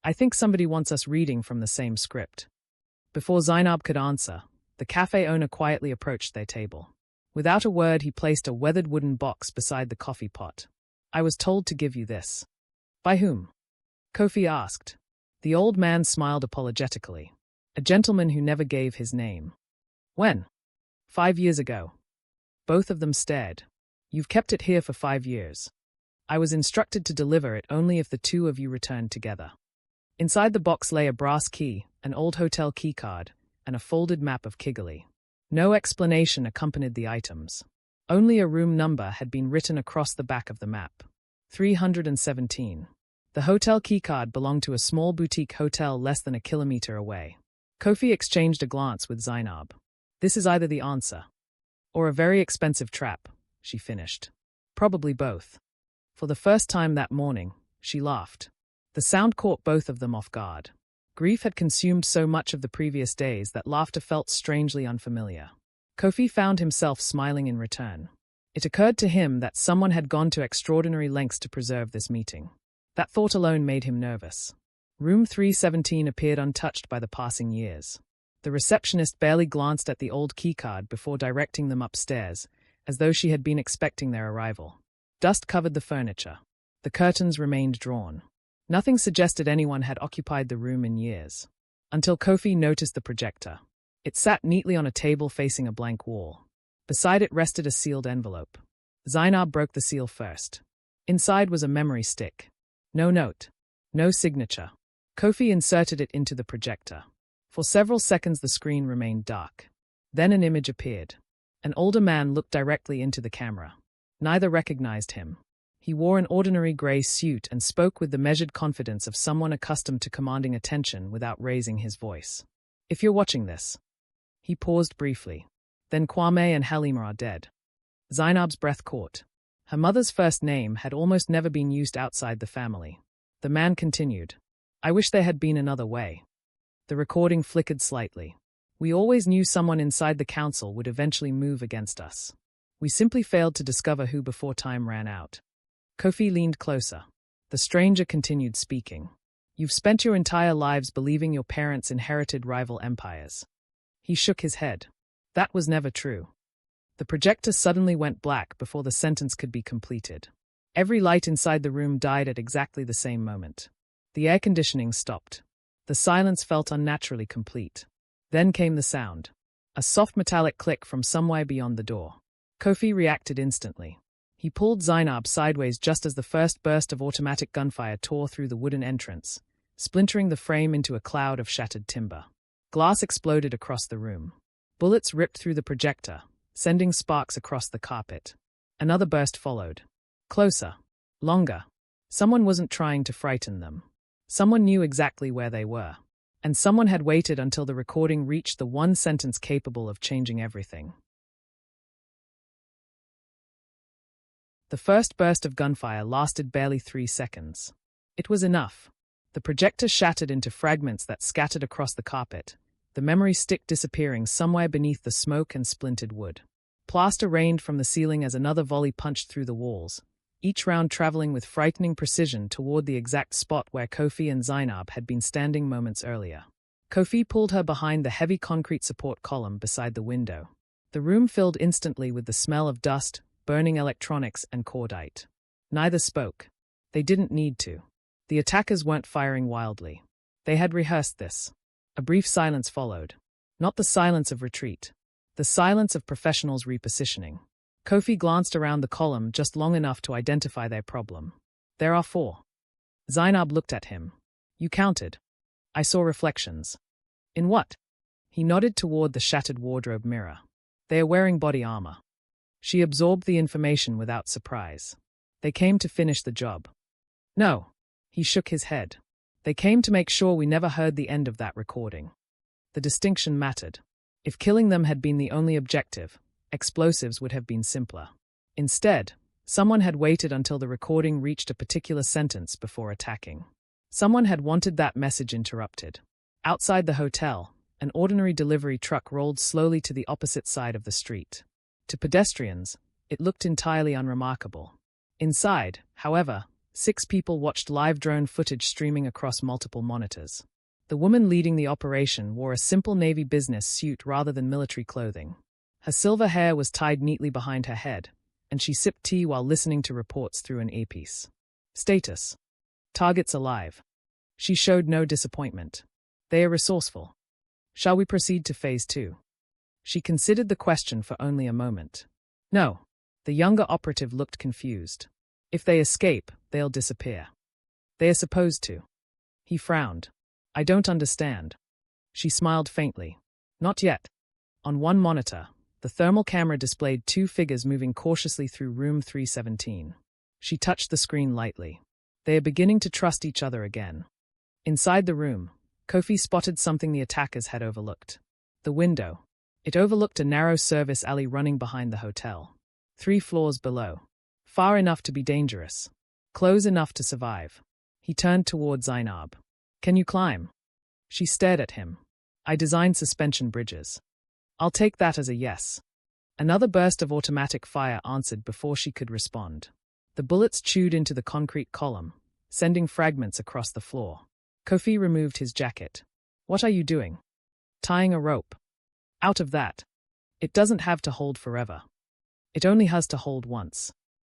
"I think somebody wants us reading from the same script." Before Zaynab could answer, the cafe owner quietly approached their table. Without a word, he placed a weathered wooden box beside the coffee pot. "I was told to give you this." "By whom?" Kofi asked. The old man smiled apologetically. "A gentleman who never gave his name." "When?" "5 years ago." Both of them stared. "You've kept it here for 5 years. I was instructed to deliver it only if the two of you returned together." Inside the box lay a brass key, an old hotel keycard, and a folded map of Kigali. No explanation accompanied the items. Only a room number had been written across the back of the map. 317. The hotel keycard belonged to a small boutique hotel less than a kilometer away. Kofi exchanged a glance with Zaynab. "This is either the answer or a very expensive trap," she finished. "Probably both." For the first time that morning, she laughed. The sound caught both of them off guard. Grief had consumed so much of the previous days that laughter felt strangely unfamiliar. Kofi found himself smiling in return. It occurred to him that someone had gone to extraordinary lengths to preserve this meeting. That thought alone made him nervous. Room 317 appeared untouched by the passing years. The receptionist barely glanced at the old keycard before directing them upstairs, as though she had been expecting their arrival. Dust covered the furniture. The curtains remained drawn. Nothing suggested anyone had occupied the room in years. Until Kofi noticed the projector. It sat neatly on a table facing a blank wall. Beside it rested a sealed envelope. Zaynab broke the seal first. Inside was a memory stick. No note. No signature. Kofi inserted it into the projector. For several seconds the screen remained dark. Then an image appeared. An older man looked directly into the camera. Neither recognized him. He wore an ordinary gray suit and spoke with the measured confidence of someone accustomed to commanding attention without raising his voice. "If you're watching this." He paused briefly. "Then Kwame and Halima are dead." Zainab's breath caught. Her mother's first name had almost never been used outside the family. The man continued. "I wish there had been another way." The recording flickered slightly. "We always knew someone inside the council would eventually move against us. We simply failed to discover who before time ran out." Kofi leaned closer. The stranger continued speaking. "You've spent your entire lives believing your parents inherited rival empires." He shook his head. "That was never true." The projector suddenly went black before the sentence could be completed. Every light inside the room died at exactly the same moment. The air conditioning stopped. The silence felt unnaturally complete. Then came the sound. A soft metallic click from somewhere beyond the door. Kofi reacted instantly. He pulled Zaynab sideways just as the first burst of automatic gunfire tore through the wooden entrance, splintering the frame into a cloud of shattered timber. Glass exploded across the room. Bullets ripped through the projector, sending sparks across the carpet. Another burst followed. Closer. Longer. Someone wasn't trying to frighten them. Someone knew exactly where they were. And someone had waited until the recording reached the one sentence capable of changing everything. The first burst of gunfire lasted barely 3 seconds. It was enough. The projector shattered into fragments that scattered across the carpet, the memory stick disappearing somewhere beneath the smoke and splintered wood. Plaster rained from the ceiling as another volley punched through the walls, each round traveling with frightening precision toward the exact spot where Kofi and Zaynab had been standing moments earlier. Kofi pulled her behind the heavy concrete support column beside the window. The room filled instantly with the smell of dust, burning electronics, and cordite. Neither spoke. They didn't need to. The attackers weren't firing wildly. They had rehearsed this. A brief silence followed. Not the silence of retreat. The silence of professionals repositioning. Kofi glanced around the column just long enough to identify their problem. There are 4. Zaynab looked at him. You counted. I saw reflections. In what? He nodded toward the shattered wardrobe mirror. They are wearing body armor. She absorbed the information without surprise. They came to finish the job. No. He shook his head. They came to make sure we never heard the end of that recording. The distinction mattered. If killing them had been the only objective, explosives would have been simpler. Instead, someone had waited until the recording reached a particular sentence before attacking. Someone had wanted that message interrupted. Outside the hotel, an ordinary delivery truck rolled slowly to the opposite side of the street. To pedestrians, it looked entirely unremarkable. Inside, however, 6 people watched live drone footage streaming across multiple monitors. The woman leading the operation wore a simple navy business suit rather than military clothing. Her silver hair was tied neatly behind her head, and she sipped tea while listening to reports through an earpiece. Status. Targets alive. She showed no disappointment. They are resourceful. Shall we proceed to phase 2? She considered the question for only a moment. No. The younger operative looked confused. If they escape, they'll disappear. They are supposed to. He frowned. I don't understand. She smiled faintly. Not yet. On one monitor, the thermal camera displayed 2 figures moving cautiously through room 317. She touched the screen lightly. They are beginning to trust each other again. Inside the room, Kofi spotted something the attackers had overlooked. The window. It overlooked a narrow service alley running behind the hotel. 3 floors below. Far enough to be dangerous. Close enough to survive. He turned toward Zaynab. Can you climb? She stared at him. I designed suspension bridges. I'll take that as a yes. Another burst of automatic fire answered before she could respond. The bullets chewed into the concrete column, sending fragments across the floor. Kofi removed his jacket. What are you doing? Tying a rope. Out of that. It doesn't have to hold forever. It only has to hold once.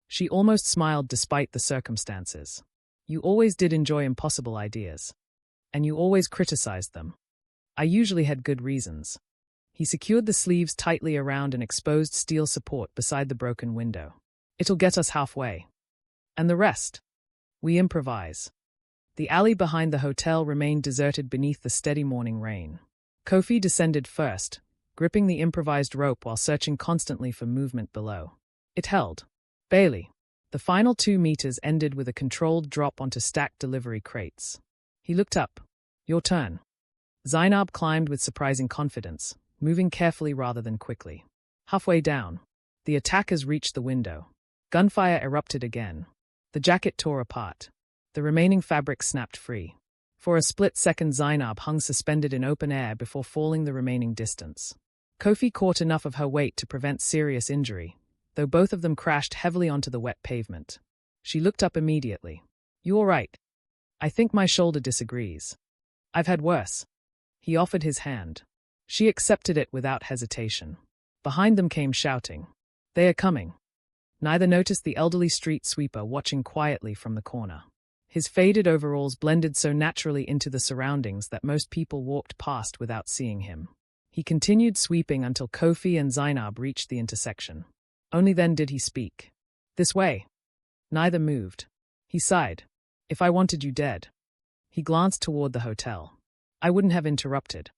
She almost smiled despite the circumstances. You always did enjoy impossible ideas. And you always criticized them. I usually had good reasons. He secured the sleeves tightly around an exposed steel support beside the broken window. It'll get us halfway. And the rest? We improvise. The alley behind the hotel remained deserted beneath the steady morning rain. Kofi descended first, gripping the improvised rope while searching constantly for movement below. It held. Barely. The final 2 meters ended with a controlled drop onto stacked delivery crates. He looked up. Your turn. Zaynab climbed with surprising confidence, moving carefully rather than quickly. Halfway down, the attackers reached the window. Gunfire erupted again. The jacket tore apart. The remaining fabric snapped free. For a split second, Zaynab hung suspended in open air before falling the remaining distance. Kofi caught enough of her weight to prevent serious injury, though both of them crashed heavily onto the wet pavement. She looked up immediately. You all right? I think my shoulder disagrees. I've had worse. He offered his hand. She accepted it without hesitation. Behind them came shouting. They are coming. Neither noticed the elderly street sweeper watching quietly from the corner. His faded overalls blended so naturally into the surroundings that most people walked past without seeing him. He continued sweeping until Kofi and Zaynab reached the intersection. Only then did he speak. This way. Neither moved. He sighed. If I wanted you dead. He glanced toward the hotel. I wouldn't have interrupted.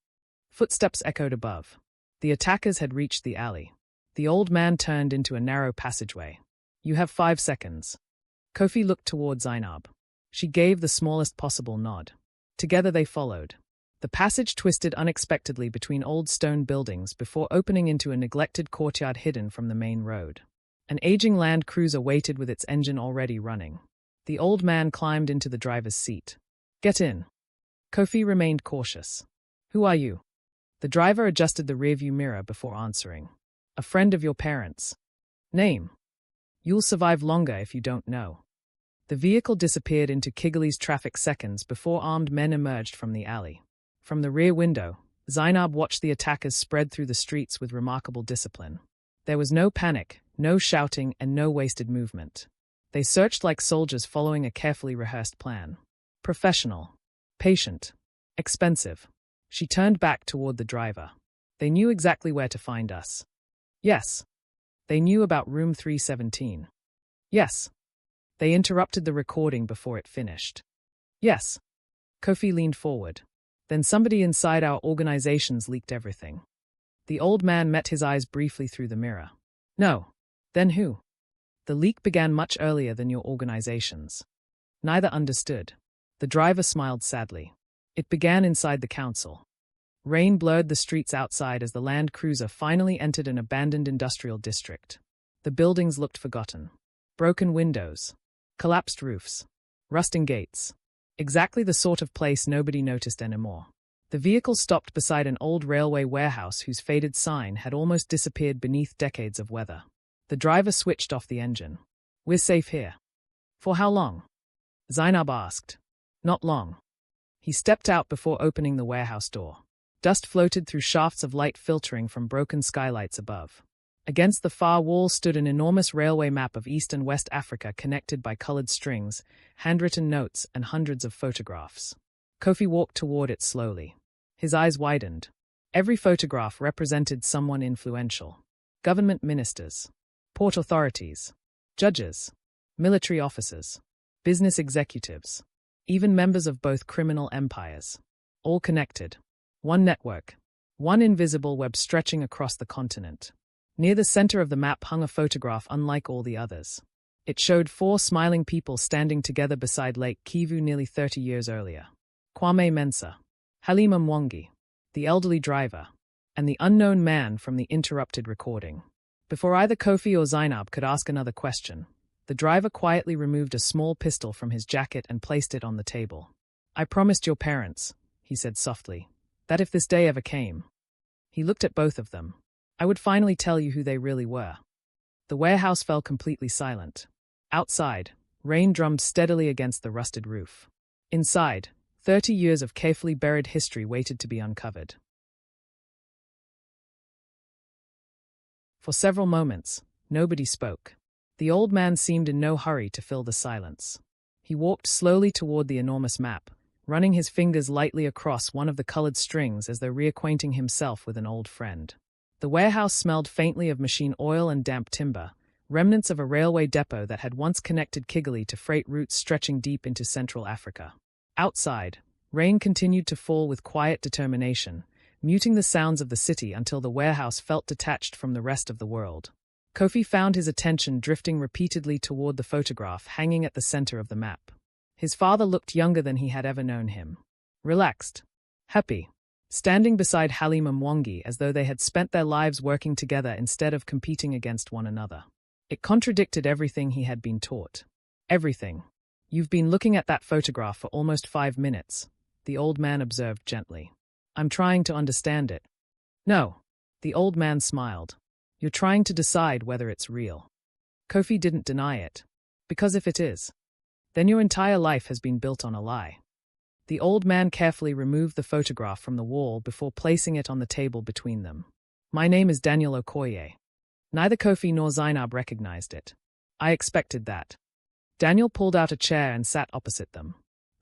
Footsteps echoed above. The attackers had reached the alley. The old man turned into a narrow passageway. You have 5 seconds. Kofi looked toward Zaynab. She gave the smallest possible nod. Together they followed. The passage twisted unexpectedly between old stone buildings before opening into a neglected courtyard hidden from the main road. An aging Land Cruiser waited with its engine already running. The old man climbed into the driver's seat. Get in. Kofi remained cautious. Who are you? The driver adjusted the rearview mirror before answering. A friend of your parents. Name. You'll survive longer if you don't know. The vehicle disappeared into Kigali's traffic seconds before armed men emerged from the alley. From the rear window, Zaynab watched the attackers spread through the streets with remarkable discipline. There was no panic, no shouting, and no wasted movement. They searched like soldiers following a carefully rehearsed plan. Professional. Patient. Expensive. She turned back toward the driver. They knew exactly where to find us. Yes. They knew about room 317. Yes. They interrupted the recording before it finished. Yes. Kofi leaned forward. Then somebody inside our organizations leaked everything. The old man met his eyes briefly through the mirror. No. Then who? The leak began much earlier than your organizations. Neither understood. The driver smiled sadly. It began inside the council. Rain blurred the streets outside as the Land Cruiser finally entered an abandoned industrial district. The buildings looked forgotten. Broken windows. Collapsed roofs. Rusting gates. Exactly the sort of place nobody noticed anymore. The vehicle stopped beside an old railway warehouse whose faded sign had almost disappeared beneath decades of weather. The driver switched off the engine. We're safe here. For how long? Zaynab asked. Not long. He stepped out before opening the warehouse door. Dust floated through shafts of light filtering from broken skylights above. Against the far wall stood an enormous railway map of East and West Africa connected by colored strings, handwritten notes, and hundreds of photographs. Kofi walked toward it slowly. His eyes widened. Every photograph represented someone influential. Government ministers, port authorities, judges, military officers, business executives, even members of both criminal empires. All connected. One network. One invisible web stretching across the continent. Near the center of the map hung a photograph unlike all the others. It showed 4 smiling people standing together beside Lake Kivu nearly 30 years earlier. Kofi Mensah, Halima Mwangi, the elderly driver, and the unknown man from the interrupted recording. Before either Kofi or Zaynab could ask another question, the driver quietly removed a small pistol from his jacket and placed it on the table. I promised your parents, he said softly, that if this day ever came. He looked at both of them. I would finally tell you who they really were. The warehouse fell completely silent. Outside, rain drummed steadily against the rusted roof. Inside, 30 years of carefully buried history waited to be uncovered. For several moments, nobody spoke. The old man seemed in no hurry to fill the silence. He walked slowly toward the enormous map, running his fingers lightly across one of the colored strings as though reacquainting himself with an old friend. The warehouse smelled faintly of machine oil and damp timber, remnants of a railway depot that had once connected Kigali to freight routes stretching deep into Central Africa. Outside, rain continued to fall with quiet determination, muting the sounds of the city until the warehouse felt detached from the rest of the world. Kofi found his attention drifting repeatedly toward the photograph hanging at the center of the map. His father looked younger than he had ever known him. Relaxed. Happy. Standing beside Halima Mwangi as though they had spent their lives working together instead of competing against one another. It contradicted everything he had been taught. Everything. You've been looking at that photograph for almost 5 minutes, the old man observed gently. I'm trying to understand it. No. The old man smiled. You're trying to decide whether it's real. Kofi didn't deny it. Because if it is, then your entire life has been built on a lie. The old man carefully removed the photograph from the wall before placing it on the table between them. My name is Daniel Okoye. Neither Kofi nor Zaynab recognized it. I expected that. Daniel pulled out a chair and sat opposite them.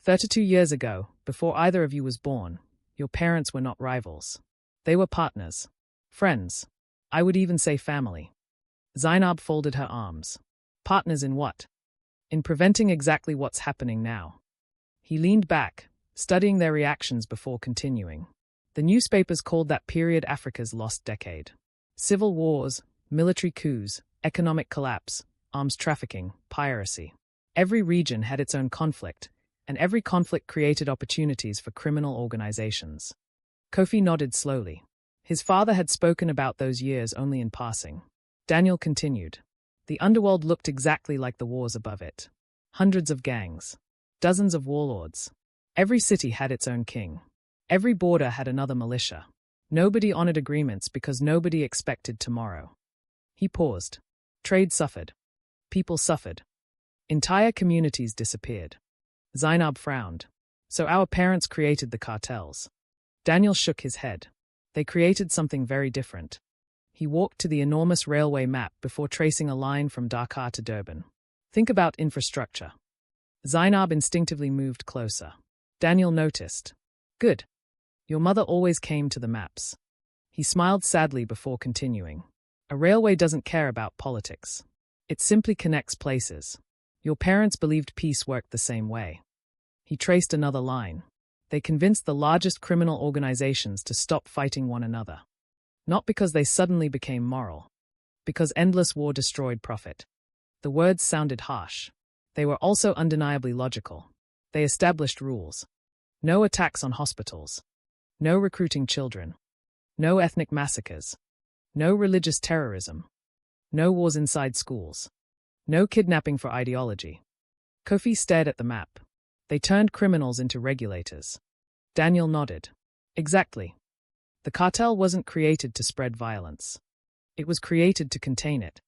32 years ago, before either of you was born, your parents were not rivals. They were partners. Friends. I would even say family. Zaynab folded her arms. Partners in what? In preventing exactly what's happening now. He leaned back, studying their reactions before continuing. The newspapers called that period Africa's lost decade. Civil wars, military coups, economic collapse, arms trafficking, piracy. Every region had its own conflict, and every conflict created opportunities for criminal organizations. Kofi nodded slowly. His father had spoken about those years only in passing. Daniel continued. The underworld looked exactly like the wars above it. Hundreds of gangs. Dozens of warlords. Every city had its own king. Every border had another militia. Nobody honored agreements because nobody expected tomorrow. He paused. Trade suffered. People suffered. Entire communities disappeared. Zaynab frowned. So our parents created the cartels. Daniel shook his head. They created something very different. He walked to the enormous railway map before tracing a line from Dakar to Durban. Think about infrastructure. Zaynab instinctively moved closer. Daniel noticed. Good. Your mother always came to the maps. He smiled sadly before continuing. A railway doesn't care about politics. It simply connects places. Your parents believed peace worked the same way. He traced another line. They convinced the largest criminal organizations to stop fighting one another. Not because they suddenly became moral. Because endless war destroyed profit. The words sounded harsh. They were also undeniably logical. They established rules. No attacks on hospitals. No recruiting children. No ethnic massacres. No religious terrorism. No wars inside schools. No kidnapping for ideology. Kofi stared at the map. They turned criminals into regulators. Daniel nodded. Exactly. The cartel wasn't created to spread violence. It was created to contain it.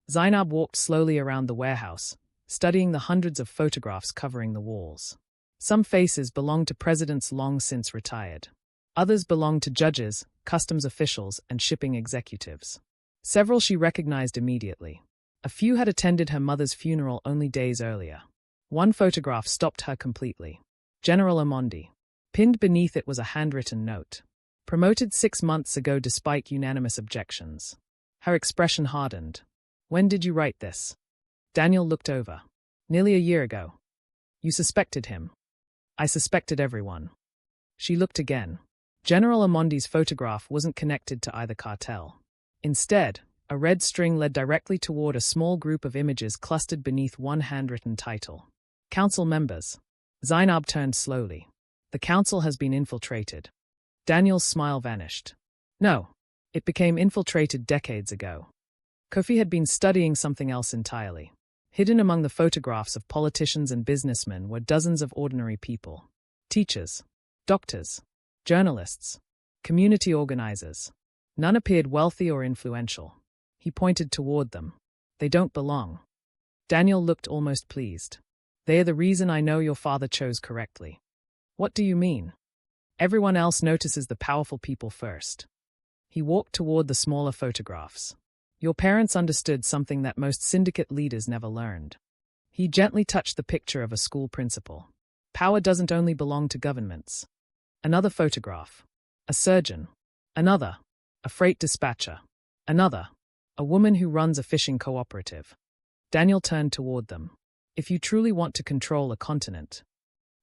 Zaynab walked slowly around the warehouse, studying the hundreds of photographs covering the walls. Some faces belonged to presidents long since retired. Others belonged to judges, customs officials, and shipping executives. Several she recognized immediately. A few had attended her mother's funeral only days earlier. One photograph stopped her completely. General Mwangi. Pinned beneath it was a handwritten note. Promoted 6 months ago despite unanimous objections. Her expression hardened. When did you write this? Daniel looked over. Nearly a year ago. You suspected him. I suspected everyone. She looked again. General Mwangi's photograph wasn't connected to either cartel. Instead, a red string led directly toward a small group of images clustered beneath one handwritten title. Council members. Zaynab turned slowly. The council has been infiltrated. Daniel's smile vanished. No, it became infiltrated decades ago. Kofi had been studying something else entirely. Hidden among the photographs of politicians and businessmen were dozens of ordinary people. Teachers, doctors, journalists, community organizers. None appeared wealthy or influential. He pointed toward them. They don't belong. Daniel looked almost pleased. They are the reason I know your father chose correctly. What do you mean? Everyone else notices the powerful people first. He walked toward the smaller photographs. Your parents understood something that most syndicate leaders never learned. He gently touched the picture of a school principal. Power doesn't only belong to governments. Another photograph. A surgeon. Another. A freight dispatcher. Another. A woman who runs a fishing cooperative. Daniel turned toward them. If you truly want to control a continent.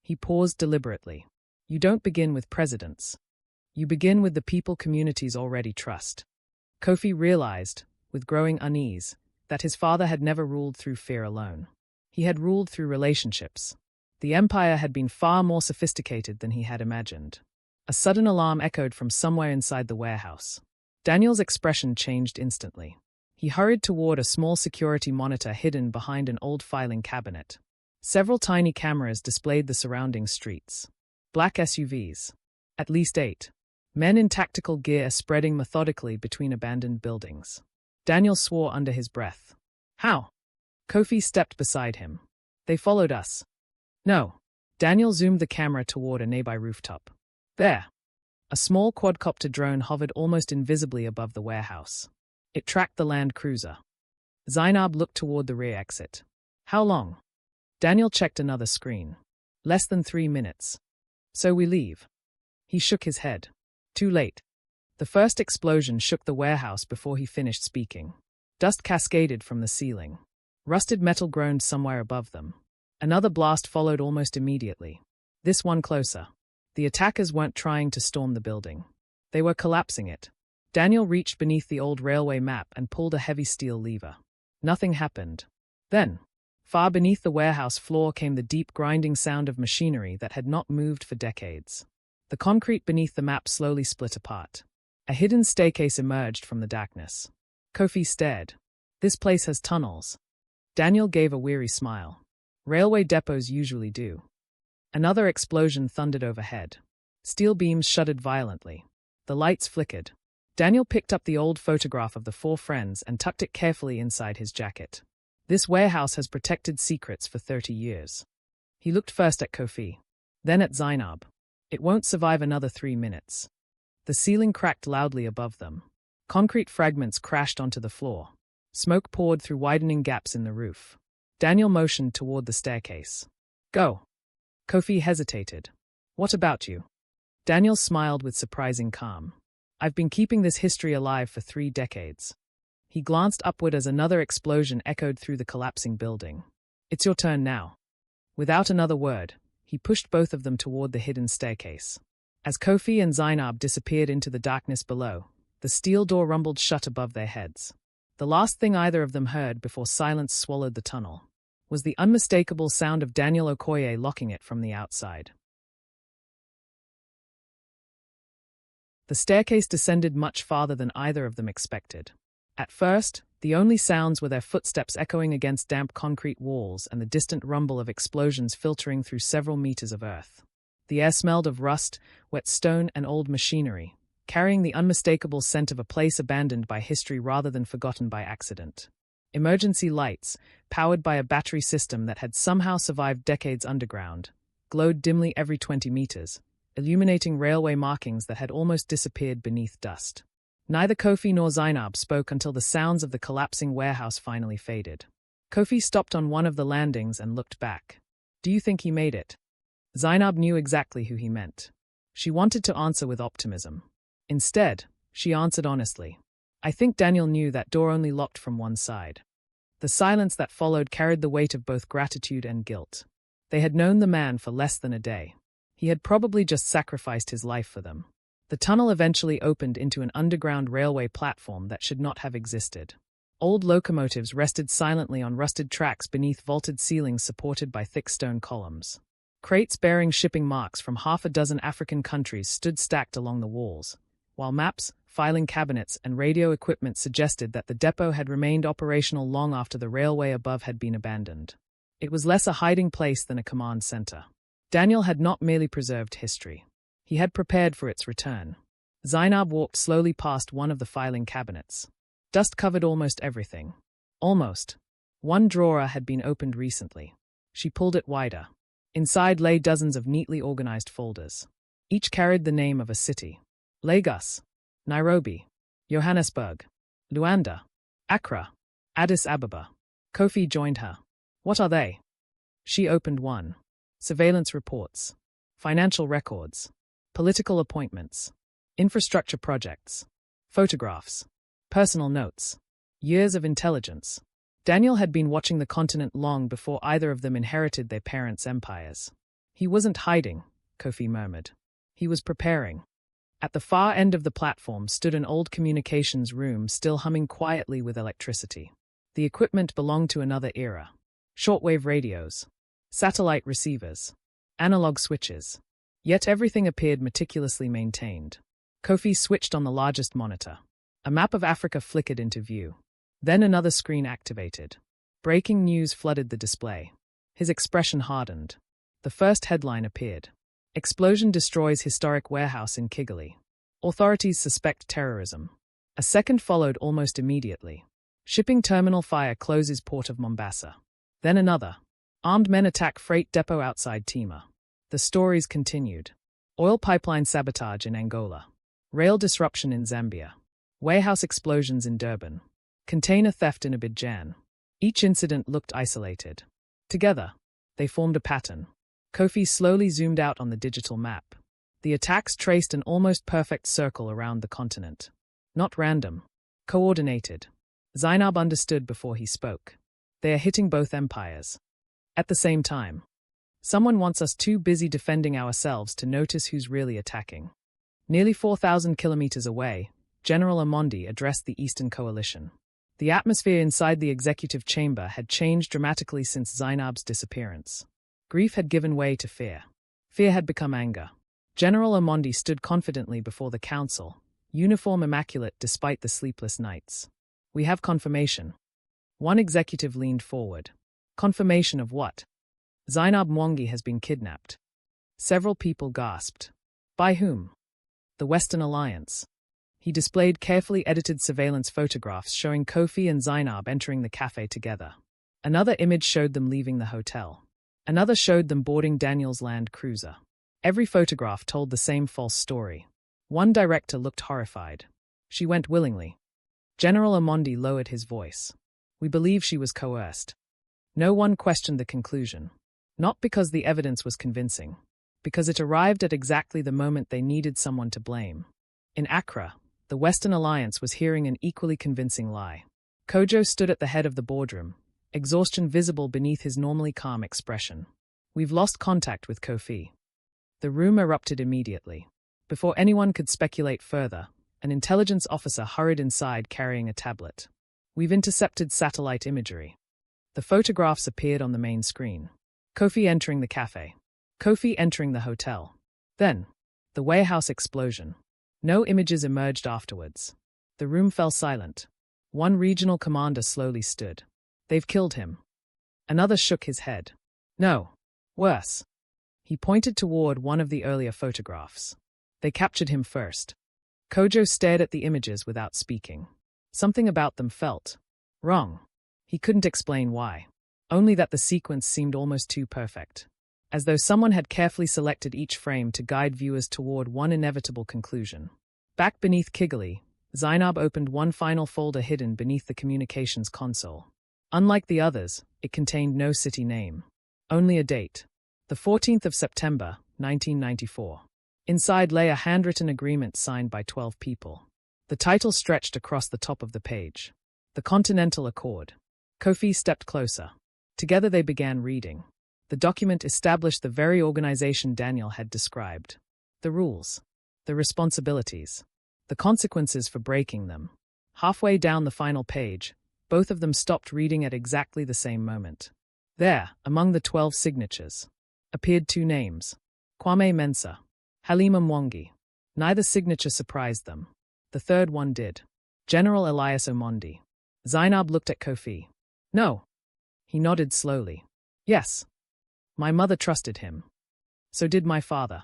He paused deliberately. You don't begin with presidents. You begin with the people communities already trust. Kofi realized, with growing unease, that his father had never ruled through fear alone. He had ruled through relationships. The empire had been far more sophisticated than he had imagined. A sudden alarm echoed from somewhere inside the warehouse. Daniel's expression changed instantly. He hurried toward a small security monitor hidden behind an old filing cabinet. Several tiny cameras displayed the surrounding streets. Black SUVs. At least 8. Men in tactical gear spreading methodically between abandoned buildings. Daniel swore under his breath. How? Kofi stepped beside him. They followed us. No. Daniel zoomed the camera toward a nearby rooftop. There. A small quadcopter drone hovered almost invisibly above the warehouse. It tracked the Land Cruiser. Zaynab looked toward the rear exit. How long? Daniel checked another screen. Less than 3 minutes. So we leave. He shook his head. Too late. The first explosion shook the warehouse before he finished speaking. Dust cascaded from the ceiling. Rusted metal groaned somewhere above them. Another blast followed almost immediately. This one closer. The attackers weren't trying to storm the building. They were collapsing it. Daniel reached beneath the old railway map and pulled a heavy steel lever. Nothing happened. Then, far beneath the warehouse floor came the deep grinding sound of machinery that had not moved for decades. The concrete beneath the map slowly split apart. A hidden staircase emerged from the darkness. Kofi stared. This place has tunnels. Daniel gave a weary smile. Railway depots usually do. Another explosion thundered overhead. Steel beams shuddered violently. The lights flickered. Daniel picked up the old photograph of the 4 friends and tucked it carefully inside his jacket. This warehouse has protected secrets for 30 years. He looked first at Kofi, then at Zaynab. It won't survive another 3 minutes. The ceiling cracked loudly above them. Concrete fragments crashed onto the floor. Smoke poured through widening gaps in the roof. Daniel motioned toward the staircase. Go. Kofi hesitated. What about you? Daniel smiled with surprising calm. I've been keeping this history alive for 3 decades. He glanced upward as another explosion echoed through the collapsing building. It's your turn now. Without another word, he pushed both of them toward the hidden staircase. As Kofi and Zaynab disappeared into the darkness below, the steel door rumbled shut above their heads. The last thing either of them heard before silence swallowed the tunnel was the unmistakable sound of Daniel Okoye locking it from the outside. The staircase descended much farther than either of them expected. At first, the only sounds were their footsteps echoing against damp concrete walls and the distant rumble of explosions filtering through several meters of earth. The air smelled of rust, wet stone, and old machinery, carrying the unmistakable scent of a place abandoned by history rather than forgotten by accident. Emergency lights, powered by a battery system that had somehow survived decades underground, glowed dimly every 20 meters, illuminating railway markings that had almost disappeared beneath dust. Neither Kofi nor Zaynab spoke until the sounds of the collapsing warehouse finally faded. Kofi stopped on one of the landings and looked back. Do you think he made it? Zaynab knew exactly who he meant. She wanted to answer with optimism. Instead, she answered honestly. I think Daniel knew that door only locked from one side. The silence that followed carried the weight of both gratitude and guilt. They had known the man for less than a day. He had probably just sacrificed his life for them. The tunnel eventually opened into an underground railway platform that should not have existed. Old locomotives rested silently on rusted tracks beneath vaulted ceilings supported by thick stone columns. Crates bearing shipping marks from half a dozen African countries stood stacked along the walls, while maps, filing cabinets, and radio equipment suggested that the depot had remained operational long after the railway above had been abandoned. It was less a hiding place than a command center. Daniel had not merely preserved history. He had prepared for its return. Zaynab walked slowly past one of the filing cabinets. Dust covered almost everything. Almost. One drawer had been opened recently. She pulled it wider. Inside lay dozens of neatly organized folders. Each carried the name of a city. Lagos, Nairobi, Johannesburg, Luanda, Accra, Addis Ababa. Kofi joined her. What are they? She opened one. Surveillance reports, financial records, political appointments, infrastructure projects, photographs, personal notes, years of intelligence. Daniel had been watching the continent long before either of them inherited their parents' empires. He wasn't hiding, Kofi murmured. He was preparing. At the far end of the platform stood an old communications room still humming quietly with electricity. The equipment belonged to another era. Shortwave radios, satellite receivers, analog switches. Yet everything appeared meticulously maintained. Kofi switched on the largest monitor. A map of Africa flickered into view. Then another screen activated. Breaking news flooded the display. His expression hardened. The first headline appeared. Explosion destroys historic warehouse in Kigali. Authorities suspect terrorism. A second followed almost immediately. Shipping terminal fire closes port of Mombasa. Then another. Armed men attack freight depot outside Tima. The stories continued. Oil pipeline sabotage in Angola. Rail disruption in Zambia. Warehouse explosions in Durban. Container theft in Abidjan. Each incident looked isolated. Together, they formed a pattern. Kofi slowly zoomed out on the digital map. The attacks traced an almost perfect circle around the continent. Not random. Coordinated. Zaynab understood before he spoke. They are hitting both empires. At the same time. Someone wants us too busy defending ourselves to notice who's really attacking. Nearly 4,000 kilometers away, General Omondi addressed the Eastern Coalition. The atmosphere inside the executive chamber had changed dramatically since Zaynab's disappearance. Grief had given way to fear. Fear had become anger. General Omondi stood confidently before the council, uniform immaculate despite the sleepless nights. We have confirmation. One executive leaned forward. Confirmation of what? Zaynab Mwangi has been kidnapped. Several people gasped. By whom? The Western Alliance. He displayed carefully edited surveillance photographs showing Kofi and Zaynab entering the cafe together. Another image showed them leaving the hotel. Another showed them boarding Daniel's Land Cruiser. Every photograph told the same false story. One director looked horrified. She went willingly. General Omondi lowered his voice. We believe she was coerced. No one questioned the conclusion. Not because the evidence was convincing, because it arrived at exactly the moment they needed someone to blame. In Accra, the Western Alliance was hearing an equally convincing lie. Kojo stood at the head of the boardroom, exhaustion visible beneath his normally calm expression. We've lost contact with Kofi. The room erupted immediately. Before anyone could speculate further, an intelligence officer hurried inside carrying a tablet. We've intercepted satellite imagery. The photographs appeared on the main screen. Kofi entering the cafe. Kofi entering the hotel. Then, the warehouse explosion. No images emerged afterwards. The room fell silent. One regional commander slowly stood. They've killed him. Another shook his head. No. Worse. He pointed toward one of the earlier photographs. They captured him first. Kojo stared at the images without speaking. Something about them felt wrong. He couldn't explain why. Only that the sequence seemed almost too perfect. As though someone had carefully selected each frame to guide viewers toward one inevitable conclusion. Back beneath Kigali, Zaynab opened one final folder hidden beneath the communications console. Unlike the others, it contained no city name. Only a date. The 14th of September, 1994. Inside lay a handwritten agreement signed by 12 people. The title stretched across the top of the page. The Continental Accord. Kofi stepped closer. Together they began reading. The document established the very organization Daniel had described. The rules. The responsibilities. The consequences for breaking them. Halfway down the final page, both of them stopped reading at exactly the same moment. There, among the 12 signatures, appeared two names. Kofi Mensah. Zaynab Mwangi. Neither signature surprised them. The third one did. General Elias Omondi. Zaynab looked at Kofi. No. He nodded slowly. Yes. My mother trusted him. So did my father.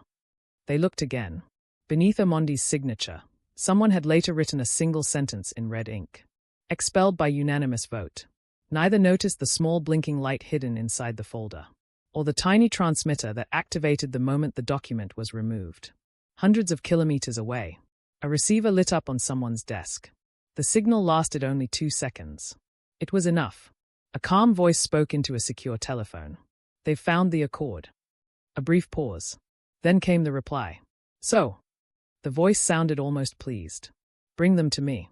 They looked again. Beneath Omondi's signature, someone had later written a single sentence in red ink. Expelled by unanimous vote. Neither noticed the small blinking light hidden inside the folder, or the tiny transmitter that activated the moment the document was removed. Hundreds of kilometers away, a receiver lit up on someone's desk. The signal lasted only 2 seconds. It was enough. A calm voice spoke into a secure telephone. They've found the accord. A brief pause. Then came the reply. So. The voice sounded almost pleased. Bring them to me.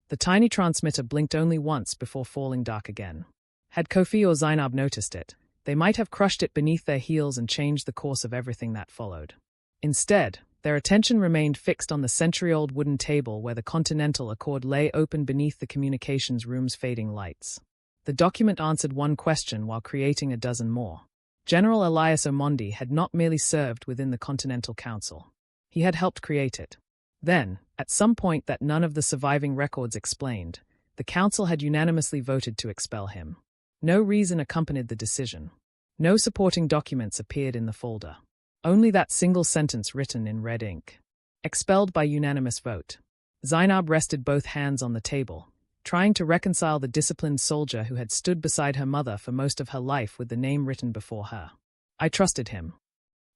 The tiny transmitter blinked only once before falling dark again. Had Kofi or Zaynab noticed it, they might have crushed it beneath their heels and changed the course of everything that followed. Instead, their attention remained fixed on the century-old wooden table where the Continental Accord lay open beneath the communications room's fading lights. The document answered one question while creating a dozen more. General Elias Omondi had not merely served within the Continental Council. He had helped create it. Then, at some point that none of the surviving records explained, the Council had unanimously voted to expel him. No reason accompanied the decision. No supporting documents appeared in the folder. Only that single sentence written in red ink. Expelled by unanimous vote. Zaynab rested both hands on the table, trying to reconcile the disciplined soldier who had stood beside her mother for most of her life with the name written before her. I trusted him.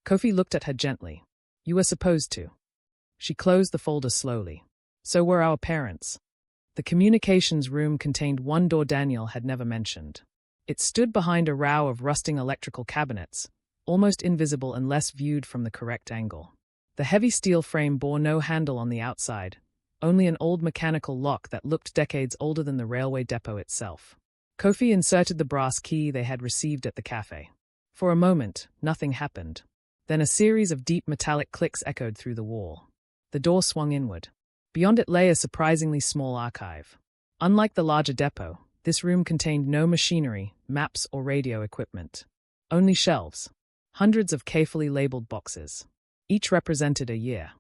Kofi looked at her gently. You were supposed to. She closed the folder slowly. So were our parents. The communications room contained one door Daniel had never mentioned. It stood behind a row of rusting electrical cabinets, almost invisible unless viewed from the correct angle. The heavy steel frame bore no handle on the outside, only an old mechanical lock that looked decades older than the railway depot itself. Kofi inserted the brass key they had received at the cafe. For a moment, nothing happened. Then a series of deep metallic clicks echoed through the wall. The door swung inward. Beyond it lay a surprisingly small archive. Unlike the larger depot, this room contained no machinery, maps, or radio equipment. Only shelves. Hundreds of carefully labeled boxes. Each represented a year.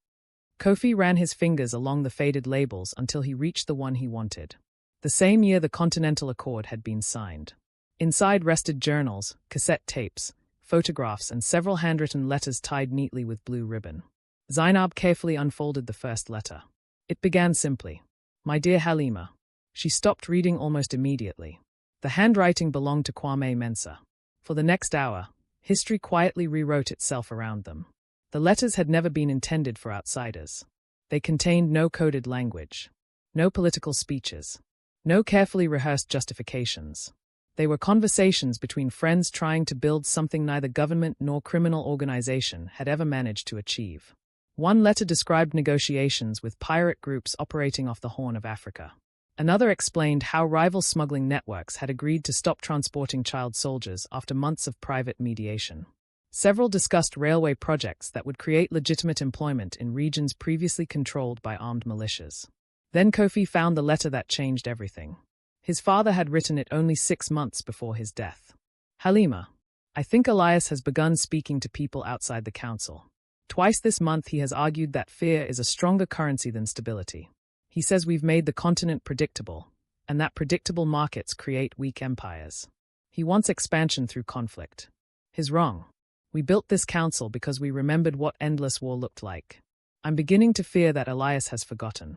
Kofi ran his fingers along the faded labels until he reached the one he wanted. The same year the Continental Accord had been signed. Inside rested journals, cassette tapes, photographs, and several handwritten letters tied neatly with blue ribbon. Zaynab carefully unfolded the first letter. It began simply. My dear Halima. She stopped reading almost immediately. The handwriting belonged to Kofi Mensah. For the next hour, history quietly rewrote itself around them. The letters had never been intended for outsiders. They contained no coded language. No political speeches. No carefully rehearsed justifications. They were conversations between friends trying to build something neither government nor criminal organization had ever managed to achieve. One letter described negotiations with pirate groups operating off the Horn of Africa. Another explained how rival smuggling networks had agreed to stop transporting child soldiers after months of private mediation. Several discussed railway projects that would create legitimate employment in regions previously controlled by armed militias. Then Kofi found the letter that changed everything. His father had written it only 6 months before his death. Halima, I think Elias has begun speaking to people outside the council. Twice this month he has argued that fear is a stronger currency than stability. He says we've made the continent predictable, and that predictable markets create weak empires. He wants expansion through conflict. He's wrong. We built this council because we remembered what endless war looked like. I'm beginning to fear that Elias has forgotten.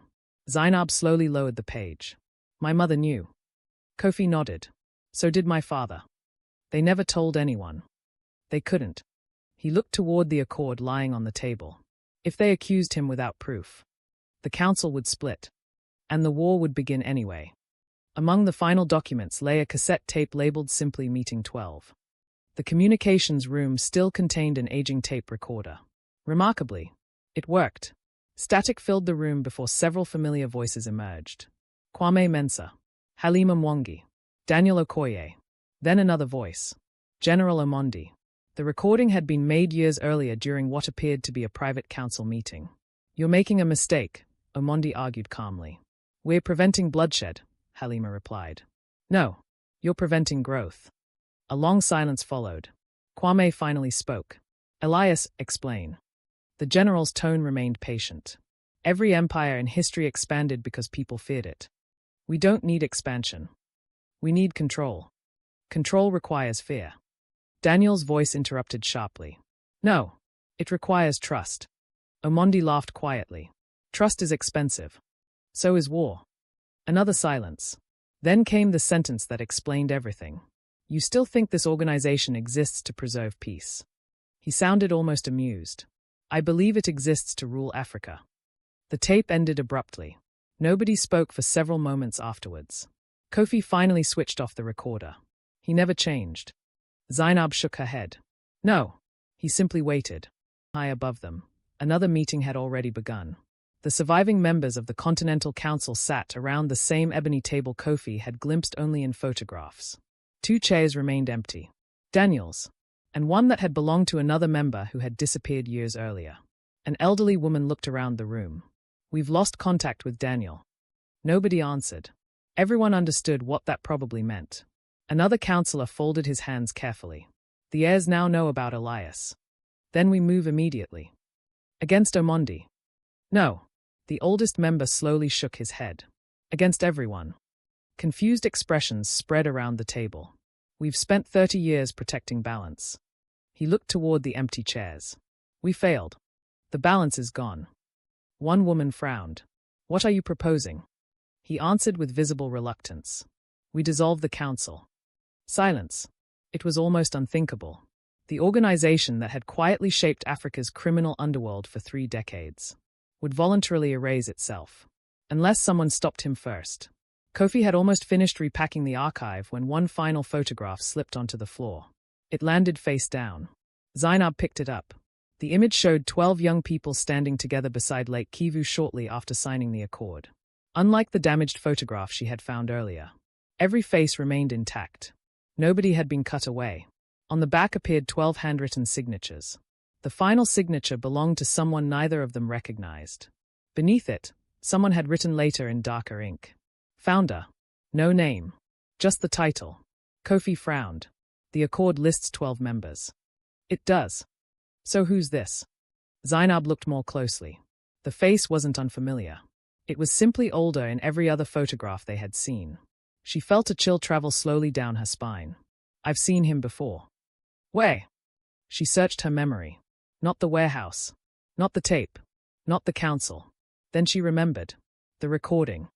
Zaynab slowly lowered the page. My mother knew. Kofi nodded. So did my father. They never told anyone. They couldn't. He looked toward the accord lying on the table. If they accused him without proof, the council would split, and the war would begin anyway. Among the final documents lay a cassette tape labeled simply Meeting 12. The communications room still contained an aging tape recorder. Remarkably, it worked. Static filled the room before several familiar voices emerged. Kofi Mensah, Halima Mwangi, Daniel Okoye. Then another voice. General Omondi. The recording had been made years earlier during what appeared to be a private council meeting. You're making a mistake, Omondi argued calmly. We're preventing bloodshed, Halima replied. No, you're preventing growth. A long silence followed. Kwame finally spoke. Elias, explain. The general's tone remained patient. Every empire in history expanded because people feared it. We don't need expansion. We need control. Control requires fear. Daniel's voice interrupted sharply. No, it requires trust. Omondi laughed quietly. Trust is expensive. So is war. Another silence. Then came the sentence that explained everything. You still think this organization exists to preserve peace? He sounded almost amused. I believe it exists to rule Africa. The tape ended abruptly. Nobody spoke for several moments afterwards. Kofi finally switched off the recorder. He never changed. Zaynab shook her head. No, he simply waited. High above them, another meeting had already begun. The surviving members of the Continental Council sat around the same ebony table Kofi had glimpsed only in photographs. 2 chairs remained empty. Daniel's, and one that had belonged to another member who had disappeared years earlier. An elderly woman looked around the room. We've lost contact with Daniel. Nobody answered. Everyone understood what that probably meant. Another councillor folded his hands carefully. The heirs now know about Elias. Then we move immediately. Against Omondi. No. The oldest member slowly shook his head. Against everyone. Confused expressions spread around the table. We've spent 30 years protecting balance. He looked toward the empty chairs. We failed. The balance is gone. One woman frowned. What are you proposing? He answered with visible reluctance. We dissolve the council. Silence. It was almost unthinkable. The organization that had quietly shaped Africa's criminal underworld for 3 decades would voluntarily erase itself. Unless someone stopped him first. Kofi had almost finished repacking the archive when one final photograph slipped onto the floor. It landed face down. Zaynab picked it up. The image showed 12 young people standing together beside Lake Kivu shortly after signing the accord. Unlike the damaged photograph she had found earlier, every face remained intact. Nobody had been cut away. On the back appeared 12 handwritten signatures. The final signature belonged to someone neither of them recognized. Beneath it, someone had written later in darker ink. Founder. No name. Just the title. Kofi frowned. The accord lists 12 members. It does. So who's this? Zaynab looked more closely. The face wasn't unfamiliar. It was simply older in every other photograph they had seen. She felt a chill travel slowly down her spine. I've seen him before. Where? She searched her memory. Not the warehouse. Not the tape. Not the council. Then she remembered. The recording.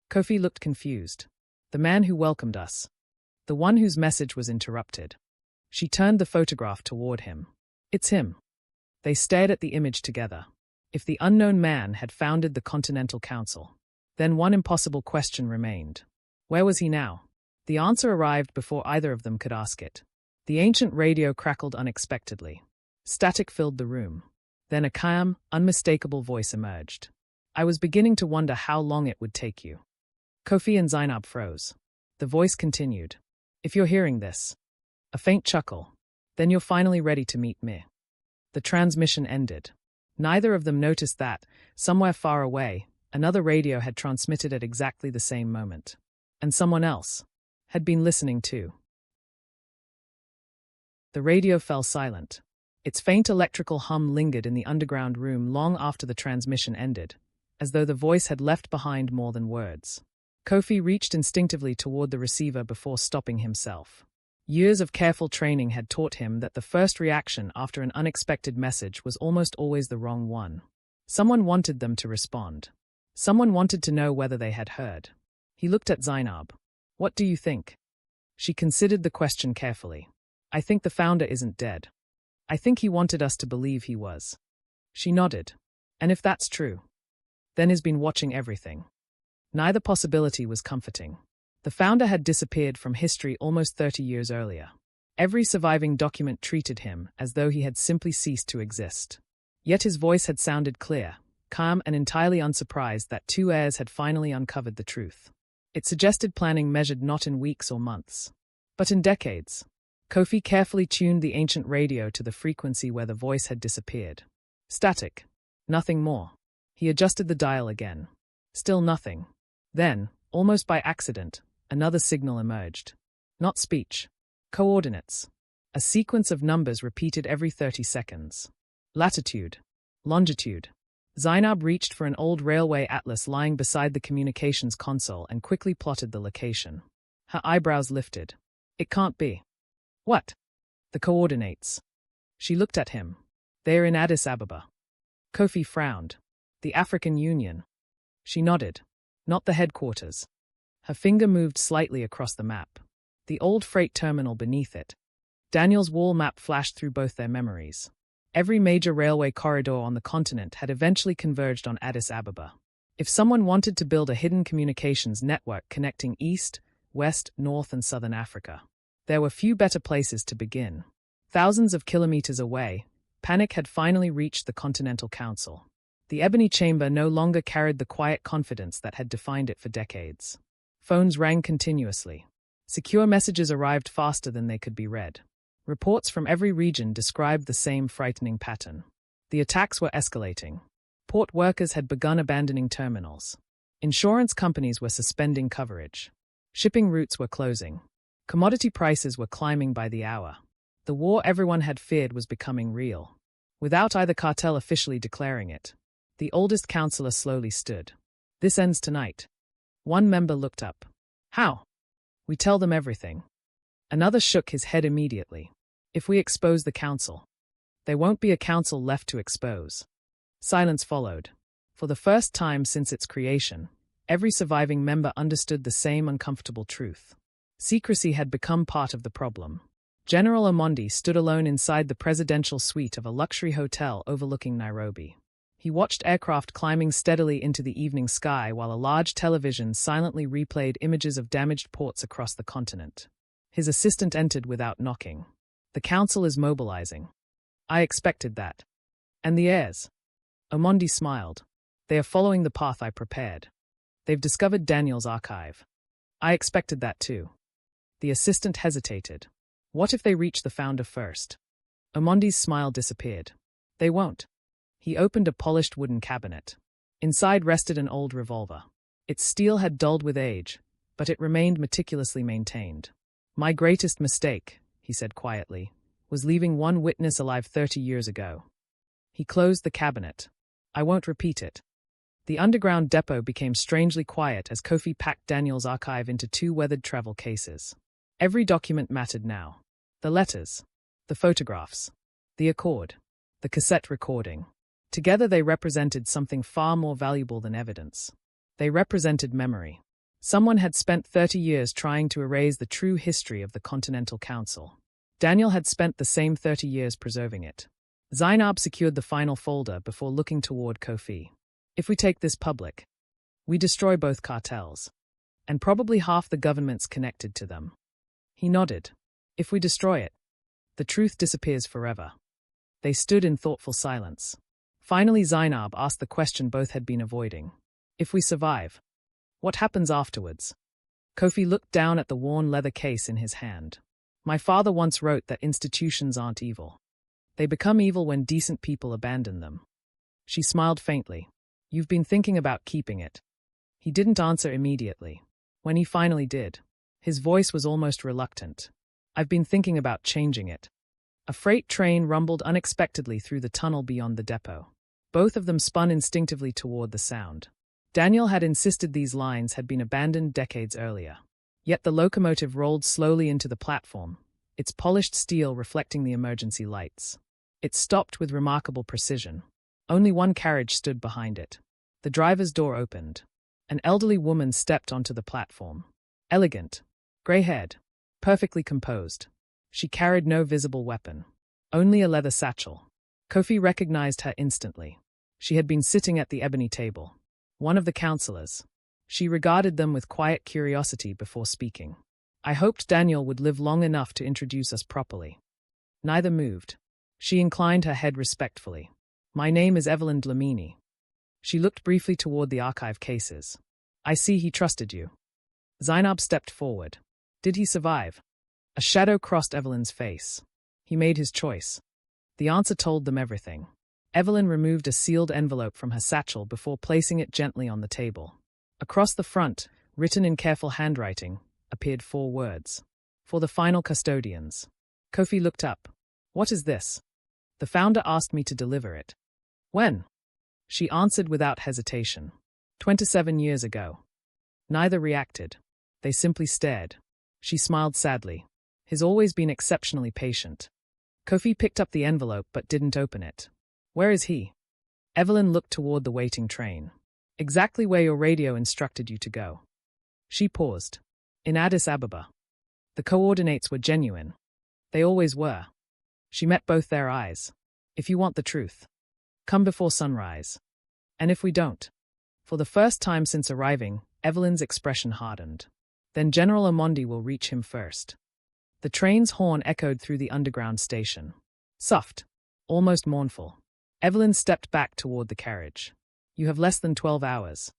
Kofi looked confused. The man who welcomed us. The one whose message was interrupted. She turned the photograph toward him. It's him. They stared at the image together. If the unknown man had founded the Continental Council, Then one impossible question remained. Where was he now? The answer arrived before either of them could ask it. The ancient radio crackled unexpectedly. Static filled the room. Then a calm, unmistakable voice emerged. I was beginning to wonder how long it would take you. Kofi and Zaynab froze. The voice continued. If you're hearing this. A faint chuckle. Then you're finally ready to meet me. The transmission ended. Neither of them noticed that, somewhere far away, another radio had transmitted at exactly the same moment. And someone else had been listening too. The radio fell silent. Its faint electrical hum lingered in the underground room long after the transmission ended, as though the voice had left behind more than words. Kofi reached instinctively toward the receiver before stopping himself. Years of careful training had taught him that the first reaction after an unexpected message was almost always the wrong one. Someone wanted them to respond. Someone wanted to know whether they had heard. He looked at Zaynab. What do you think? She considered the question carefully. I think the founder isn't dead. I think he wanted us to believe he was. She nodded. And if that's true, then he's been watching everything. Neither possibility was comforting. The founder had disappeared from history almost 30 years earlier. Every surviving document treated him as though he had simply ceased to exist. Yet his voice had sounded clear, calm and entirely unsurprised that two heirs had finally uncovered the truth. It suggested planning measured not in weeks or months, but in decades. Kofi carefully tuned the ancient radio to the frequency where the voice had disappeared. Static. Nothing more. He adjusted the dial again. Still nothing. Then, almost by accident, another signal emerged. Not speech. Coordinates. A sequence of numbers repeated every 30 seconds. Latitude. Longitude. Zaynab reached for an old railway atlas lying beside the communications console and quickly plotted the location. Her eyebrows lifted. It can't be. What? The coordinates. She looked at him. They are in Addis Ababa. Kofi frowned. The African Union. She nodded. Not the headquarters. Her finger moved slightly across the map. The old freight terminal beneath it. Daniel's wall map flashed through both their memories. Every major railway corridor on the continent had eventually converged on Addis Ababa. If someone wanted to build a hidden communications network connecting East, West, North, and Southern Africa, there were few better places to begin. Thousands of kilometers away, panic had finally reached the Continental Council. The Ebony Chamber no longer carried the quiet confidence that had defined it for decades. Phones rang continuously. Secure messages arrived faster than they could be read. Reports from every region described the same frightening pattern. The attacks were escalating. Port workers had begun abandoning terminals. Insurance companies were suspending coverage. Shipping routes were closing. Commodity prices were climbing by the hour. The war everyone had feared was becoming real. Without either cartel officially declaring it, the oldest councillor slowly stood. This ends tonight. One member looked up. How? We tell them everything. Another shook his head immediately. If we expose the council, there won't be a council left to expose. Silence followed. For the first time since its creation, every surviving member understood the same uncomfortable truth. Secrecy had become part of the problem. General Omondi stood alone inside the presidential suite of a luxury hotel overlooking Nairobi. He watched aircraft climbing steadily into the evening sky while a large television silently replayed images of damaged ports across the continent. His assistant entered without knocking. The council is mobilizing. I expected that. And the heirs? Omondi smiled. They are following the path I prepared. They've discovered Daniel's archive. I expected that too. The assistant hesitated. What if they reach the founder first? Omondi's smile disappeared. They won't. He opened a polished wooden cabinet. Inside rested an old revolver. Its steel had dulled with age, but it remained meticulously maintained. My greatest mistake, he said quietly, was leaving one witness alive 30 years ago. He closed the cabinet. I won't repeat it. The underground depot became strangely quiet as Kofi packed Daniel's archive into 2 weathered travel cases. Every document mattered now. The letters, the photographs, the accord, the cassette recording. Together they represented something far more valuable than evidence. They represented memory. Someone had spent 30 years trying to erase the true history of the Continental Council. Daniel had spent the same 30 years preserving it. Zaynab secured the final folder before looking toward Kofi. If we take this public, We destroy both cartels. And probably half the governments connected to them. He nodded. If we destroy it, the truth disappears forever. They stood in thoughtful silence. Finally, Zaynab asked the question both had been avoiding. If we survive, what happens afterwards? Kofi looked down at the worn leather case in his hand. My father once wrote that institutions aren't evil. They become evil when decent people abandon them. She smiled faintly. You've been thinking about keeping it. He didn't answer immediately. When he finally did, his voice was almost reluctant. I've been thinking about changing it. A freight train rumbled unexpectedly through the tunnel beyond the depot. Both of them spun instinctively toward the sound. Daniel had insisted these lines had been abandoned decades earlier. Yet the locomotive rolled slowly into the platform, its polished steel reflecting the emergency lights. It stopped with remarkable precision. Only one carriage stood behind it. The driver's door opened. An elderly woman stepped onto the platform. Elegant, gray-haired, perfectly composed. She carried no visible weapon, only a leather satchel. Kofi recognized her instantly. She had been sitting at the ebony table. One of the counselors. She regarded them with quiet curiosity before speaking. I hoped Daniel would live long enough to introduce us properly. Neither moved. She inclined her head respectfully. My name is Evelyn Dlamini. She looked briefly toward the archive cases. I see he trusted you. Zaynab stepped forward. Did he survive? A shadow crossed Evelyn's face. He made his choice. The answer told them everything. Evelyn removed a sealed envelope from her satchel before placing it gently on the table. Across the front, written in careful handwriting, appeared 4 words. For the final custodians. Kofi looked up. What is this? The founder asked me to deliver it. When? She answered without hesitation. 27 years ago. Neither reacted. They simply stared. She smiled sadly. He's always been exceptionally patient. Kofi picked up the envelope but didn't open it. Where is he? Evelyn looked toward the waiting train. Exactly where your radio instructed you to go. She paused. In Addis Ababa. The coordinates were genuine. They always were. She met both their eyes. If you want the truth, come before sunrise. And if we don't? For the first time since arriving, Evelyn's expression hardened. Then General Omondi will reach him first. The train's horn echoed through the underground station. Soft, almost mournful. Evelyn stepped back toward the carriage. You have less than 12 hours.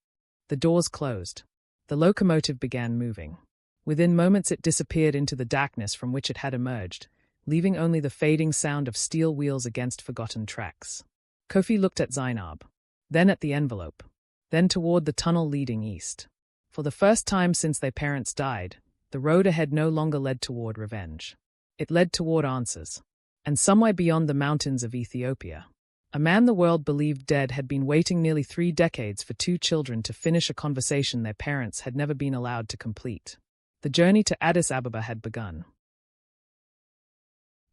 The doors closed. The locomotive began moving. Within moments it disappeared into the darkness from which it had emerged, leaving only the fading sound of steel wheels against forgotten tracks. Kofi looked at Zaynab, then at the envelope, then toward the tunnel leading east. For the first time since their parents died, the road ahead no longer led toward revenge. It led toward answers. And somewhere beyond the mountains of Ethiopia, a man the world believed dead had been waiting nearly 3 decades for 2 children to finish a conversation their parents had never been allowed to complete. The journey to Addis Ababa had begun.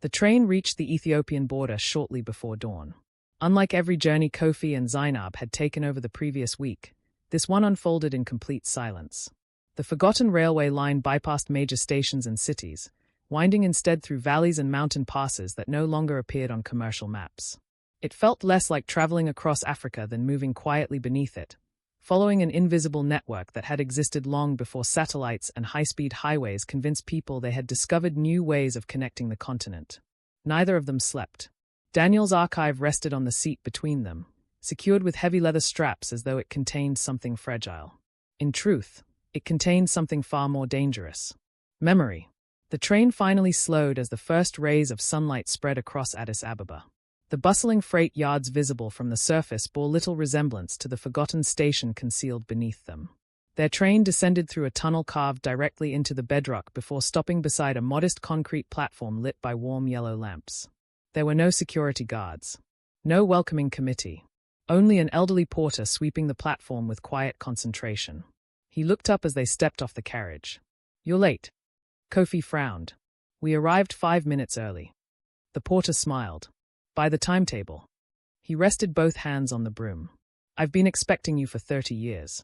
The train reached the Ethiopian border shortly before dawn. Unlike every journey Kofi and Zaynab had taken over the previous week, this one unfolded in complete silence. The forgotten railway line bypassed major stations and cities, winding instead through valleys and mountain passes that no longer appeared on commercial maps. It felt less like traveling across Africa than moving quietly beneath it, following an invisible network that had existed long before satellites and high-speed highways convinced people they had discovered new ways of connecting the continent. Neither of them slept. Daniel's archive rested on the seat between them, secured with heavy leather straps as though it contained something fragile. In truth, it contained something far more dangerous. Memory. The train finally slowed as the first rays of sunlight spread across Addis Ababa. The bustling freight yards visible from the surface bore little resemblance to the forgotten station concealed beneath them. Their train descended through a tunnel carved directly into the bedrock before stopping beside a modest concrete platform lit by warm yellow lamps. There were no security guards. No welcoming committee. Only an elderly porter sweeping the platform with quiet concentration. He looked up as they stepped off the carriage. You're late. Kofi frowned. We arrived 5 minutes early. The porter smiled. By the timetable. He rested both hands on the broom. I've been expecting you for 30 years.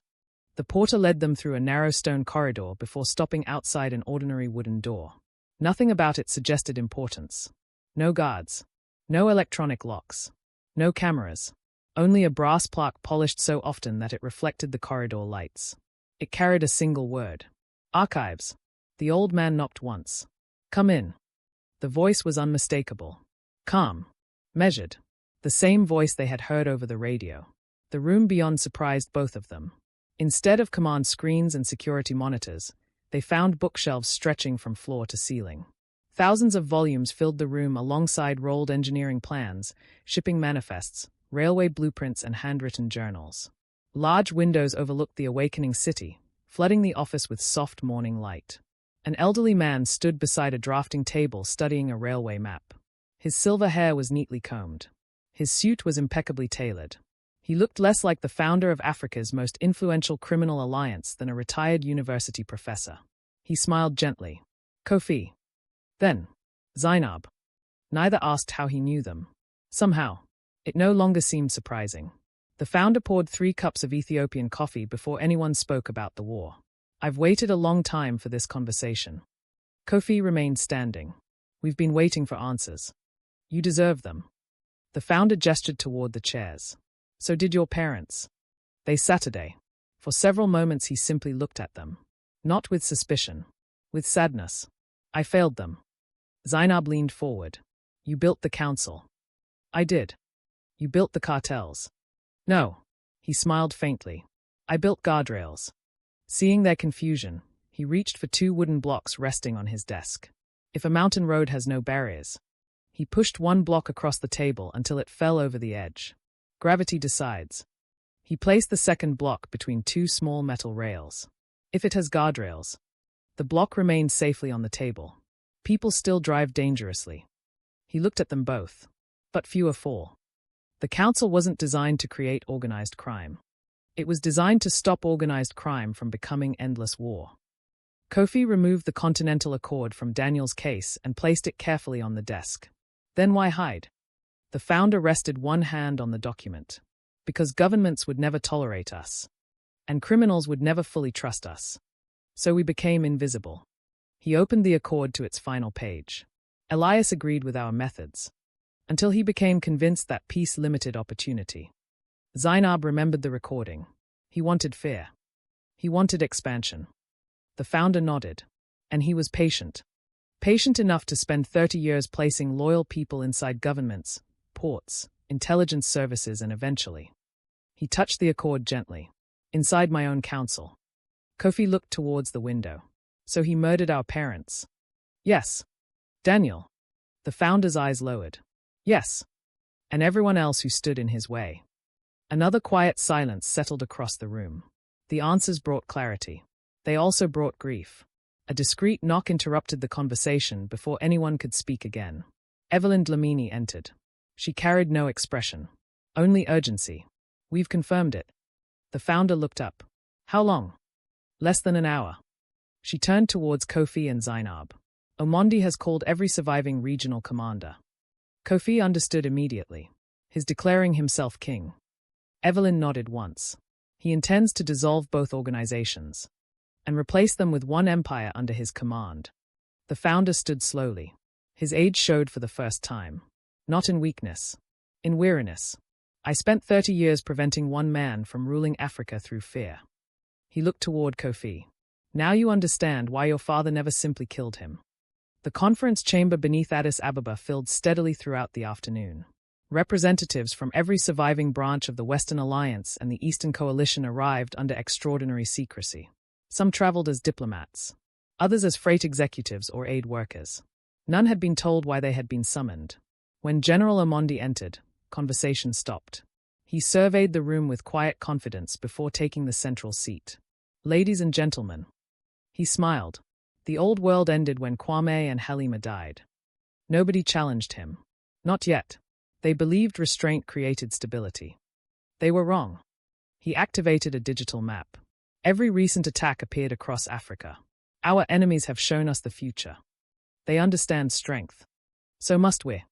The porter led them through a narrow stone corridor before stopping outside an ordinary wooden door. Nothing about it suggested importance. No guards. No electronic locks. No cameras. Only a brass plaque polished so often that it reflected the corridor lights. It carried a single word. Archives. The old man knocked once. Come in. The voice was unmistakable. Calm. Measured. The same voice they had heard over the radio. The room beyond surprised both of them. Instead of command screens and security monitors, they found bookshelves stretching from floor to ceiling. Thousands of volumes filled the room alongside rolled engineering plans, shipping manifests, railway blueprints, and handwritten journals. Large windows overlooked the awakening city, flooding the office with soft morning light. An elderly man stood beside a drafting table studying a railway map. His silver hair was neatly combed. His suit was impeccably tailored. He looked less like the founder of Africa's most influential criminal alliance than a retired university professor. He smiled gently. Kofi. Then, Zaynab. Neither asked how he knew them. Somehow, it no longer seemed surprising. The founder poured 3 cups of Ethiopian coffee before anyone spoke about the war. I've waited a long time for this conversation. Kofi remained standing. We've been waiting for answers. You deserve them. The founder gestured toward the chairs. So did your parents. They Saturday. For several moments he simply looked at them. Not with suspicion. With sadness. I failed them. Zaynab leaned forward. You built the council. I did. You built the cartels. No. He smiled faintly. I built guardrails. Seeing their confusion, he reached for 2 wooden blocks resting on his desk. If a mountain road has no barriers. He pushed 1 block across the table until it fell over the edge. Gravity decides. He placed the second block between 2 small metal rails. If it has guardrails, the block remains safely on the table. People still drive dangerously. He looked at them both. But fewer fall. The council wasn't designed to create organized crime. It was designed to stop organized crime from becoming endless war. Kofi removed the Continental Accord from Daniel's case and placed it carefully on the desk. Then why hide? The founder rested one hand on the document. Because governments would never tolerate us. And criminals would never fully trust us. So we became invisible. He opened the accord to its final page. Elias agreed with our methods. Until he became convinced that peace limited opportunity. Zaynab remembered the recording. He wanted fear. He wanted expansion. The founder nodded. And he was patient. Patient enough to spend 30 years placing loyal people inside governments, ports, intelligence services, and eventually. He touched the accord gently. Inside my own council. Kofi looked towards the window. So he murdered our parents. Yes. Daniel. The founder's eyes lowered. Yes. And everyone else who stood in his way. Another quiet silence settled across the room. The answers brought clarity. They also brought grief. A discreet knock interrupted the conversation before anyone could speak again. Evelyn Dlamini entered. She carried no expression. Only urgency. We've confirmed it. The founder looked up. How long? Less than an hour. She turned towards Kofi and Zaynab. Omondi has called every surviving regional commander. Kofi understood immediately. His declaring himself king. Evelyn nodded once. He intends to dissolve both organizations. And replace them with one empire under his command. The founder stood slowly. His age showed for the first time. Not in weakness. In weariness. I spent 30 years preventing one man from ruling Africa through fear. He looked toward Kofi. Now you understand why your father never simply killed him. The conference chamber beneath Addis Ababa filled steadily throughout the afternoon. Representatives from every surviving branch of the Western Alliance and the Eastern Coalition arrived under extraordinary secrecy. Some traveled as diplomats, others as freight executives or aid workers. None had been told why they had been summoned. When General Omondi entered, conversation stopped. He surveyed the room with quiet confidence before taking the central seat. Ladies and gentlemen. He smiled. The old world ended when Kwame and Halima died. Nobody challenged him. Not yet. They believed restraint created stability. They were wrong. He activated a digital map. Every recent attack appeared across Africa. Our enemies have shown us the future. They understand strength. So must we.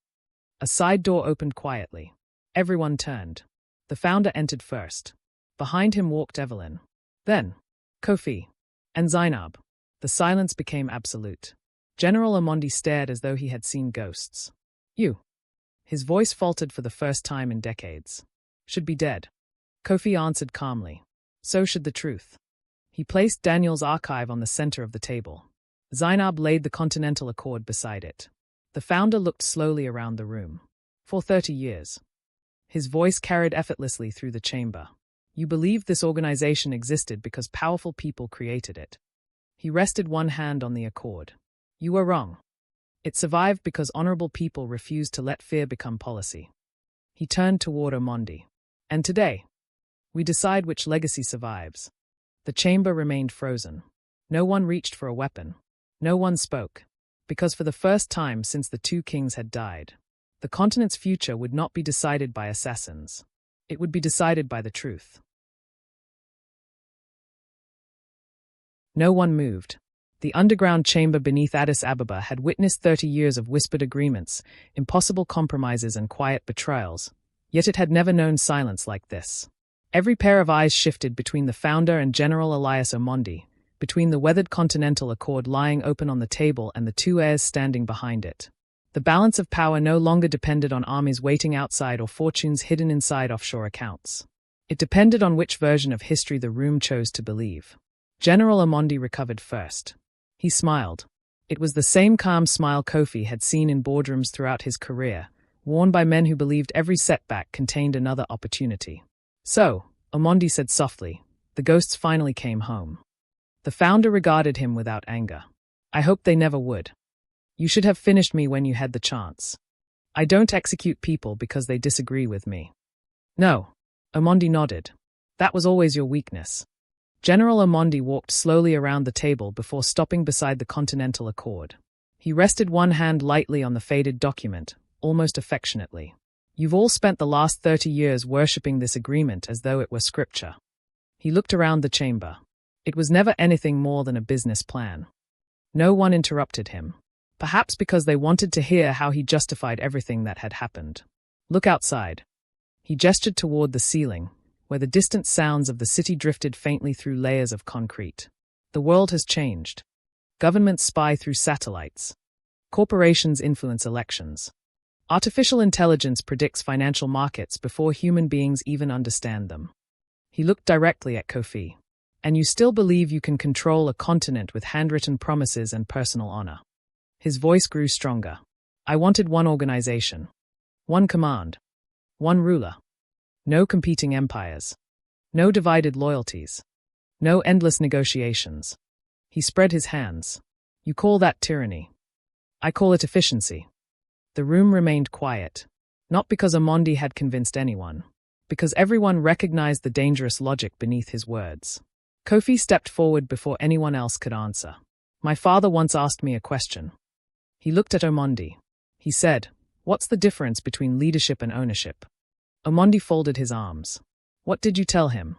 A side door opened quietly. Everyone turned. The founder entered first. Behind him walked Evelyn. Then, Kofi. And Zaynab. The silence became absolute. General Omondi stared as though he had seen ghosts. You. His voice faltered for the first time in decades. should be dead. Kofi answered calmly. So should the truth. He placed Daniel's archive on the center of the table. Zaynab laid the Continental Accord beside it. The founder looked slowly around the room. For 30 years. His voice carried effortlessly through the chamber. You believed this organization existed because powerful people created it. He rested one hand on the accord. You were wrong. It survived because honorable people refused to let fear become policy. He turned toward Mwangi. And today, we decide which legacy survives. The chamber remained frozen. No one reached for a weapon. No one spoke. Because for the first time since the two kings had died, the continent's future would not be decided by assassins. It would be decided by the truth. No one moved. The underground chamber beneath Addis Ababa had witnessed 30 years of whispered agreements, impossible compromises and quiet betrayals, yet it had never known silence like this. Every pair of eyes shifted between the founder and General Elias Mwangi, between the weathered Continental Accord lying open on the table and the two heirs standing behind it. The balance of power no longer depended on armies waiting outside or fortunes hidden inside offshore accounts. It depended on which version of history the room chose to believe. General Mwangi recovered first. He smiled. It was the same calm smile Kofi had seen in boardrooms throughout his career, worn by men who believed every setback contained another opportunity. So, Mwangi said softly, the ghosts finally came home. The founder regarded him without anger. I hoped they never would. You should have finished me when you had the chance. I don't execute people because they disagree with me. No. Mwangi nodded. That was always your weakness. General Mwangi walked slowly around the table before stopping beside the Continental Accord. He rested one hand lightly on the faded document, almost affectionately. You've all spent the last 30 years worshipping this agreement as though it were scripture. He looked around the chamber. It was never anything more than a business plan. No one interrupted him. Perhaps because they wanted to hear how he justified everything that had happened. Look outside. He gestured toward the ceiling, where the distant sounds of the city drifted faintly through layers of concrete. The world has changed. Governments spy through satellites. Corporations influence elections. Artificial intelligence predicts financial markets before human beings even understand them. He looked directly at Kofi. And you still believe you can control a continent with handwritten promises and personal honor. His voice grew stronger. I wanted one organization. One command. One ruler. No competing empires. No divided loyalties. No endless negotiations. He spread his hands. You call that tyranny. I call it efficiency. The room remained quiet. Not because Mwangi had convinced anyone. Because everyone recognized the dangerous logic beneath his words. Kofi stepped forward before anyone else could answer. My father once asked me a question. He looked at Mwangi. He said, what's the difference between leadership and ownership? Mwangi folded his arms. What did you tell him?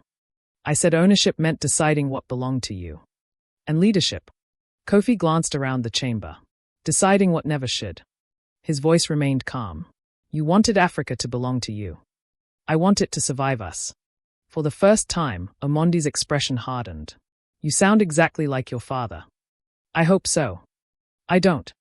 I said ownership meant deciding what belonged to you. And leadership? Kofi glanced around the chamber. Deciding what never should. His voice remained calm. You wanted Africa to belong to you. I want it to survive us. For the first time, Mwangi's expression hardened. You sound exactly like your father. I hope so. I don't.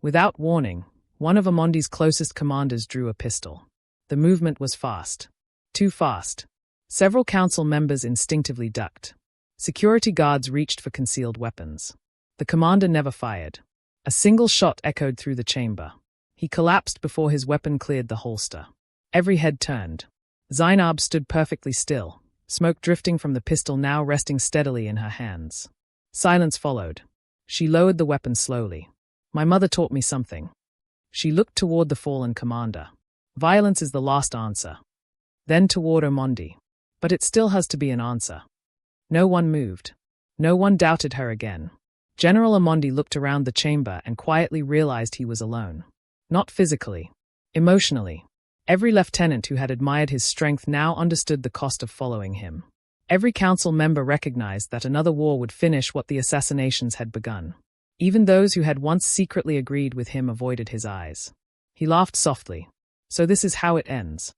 Without warning, one of Mwangi's closest commanders drew a pistol. The movement was fast. Too fast. Several council members instinctively ducked. Security guards reached for concealed weapons. The commander never fired. A single shot echoed through the chamber. He collapsed before his weapon cleared the holster. Every head turned. Zaynab stood perfectly still, smoke drifting from the pistol now resting steadily in her hands. Silence followed. She lowered the weapon slowly. My mother taught me something. She looked toward the fallen commander. Violence is the last answer. Then toward Mwangi. But it still has to be an answer. No one moved. No one doubted her again. General Mwangi looked around the chamber and quietly realized he was alone. Not physically. Emotionally. Every lieutenant who had admired his strength now understood the cost of following him. Every council member recognized that another war would finish what the assassinations had begun. Even those who had once secretly agreed with him avoided his eyes. He laughed softly. So this is how it ends.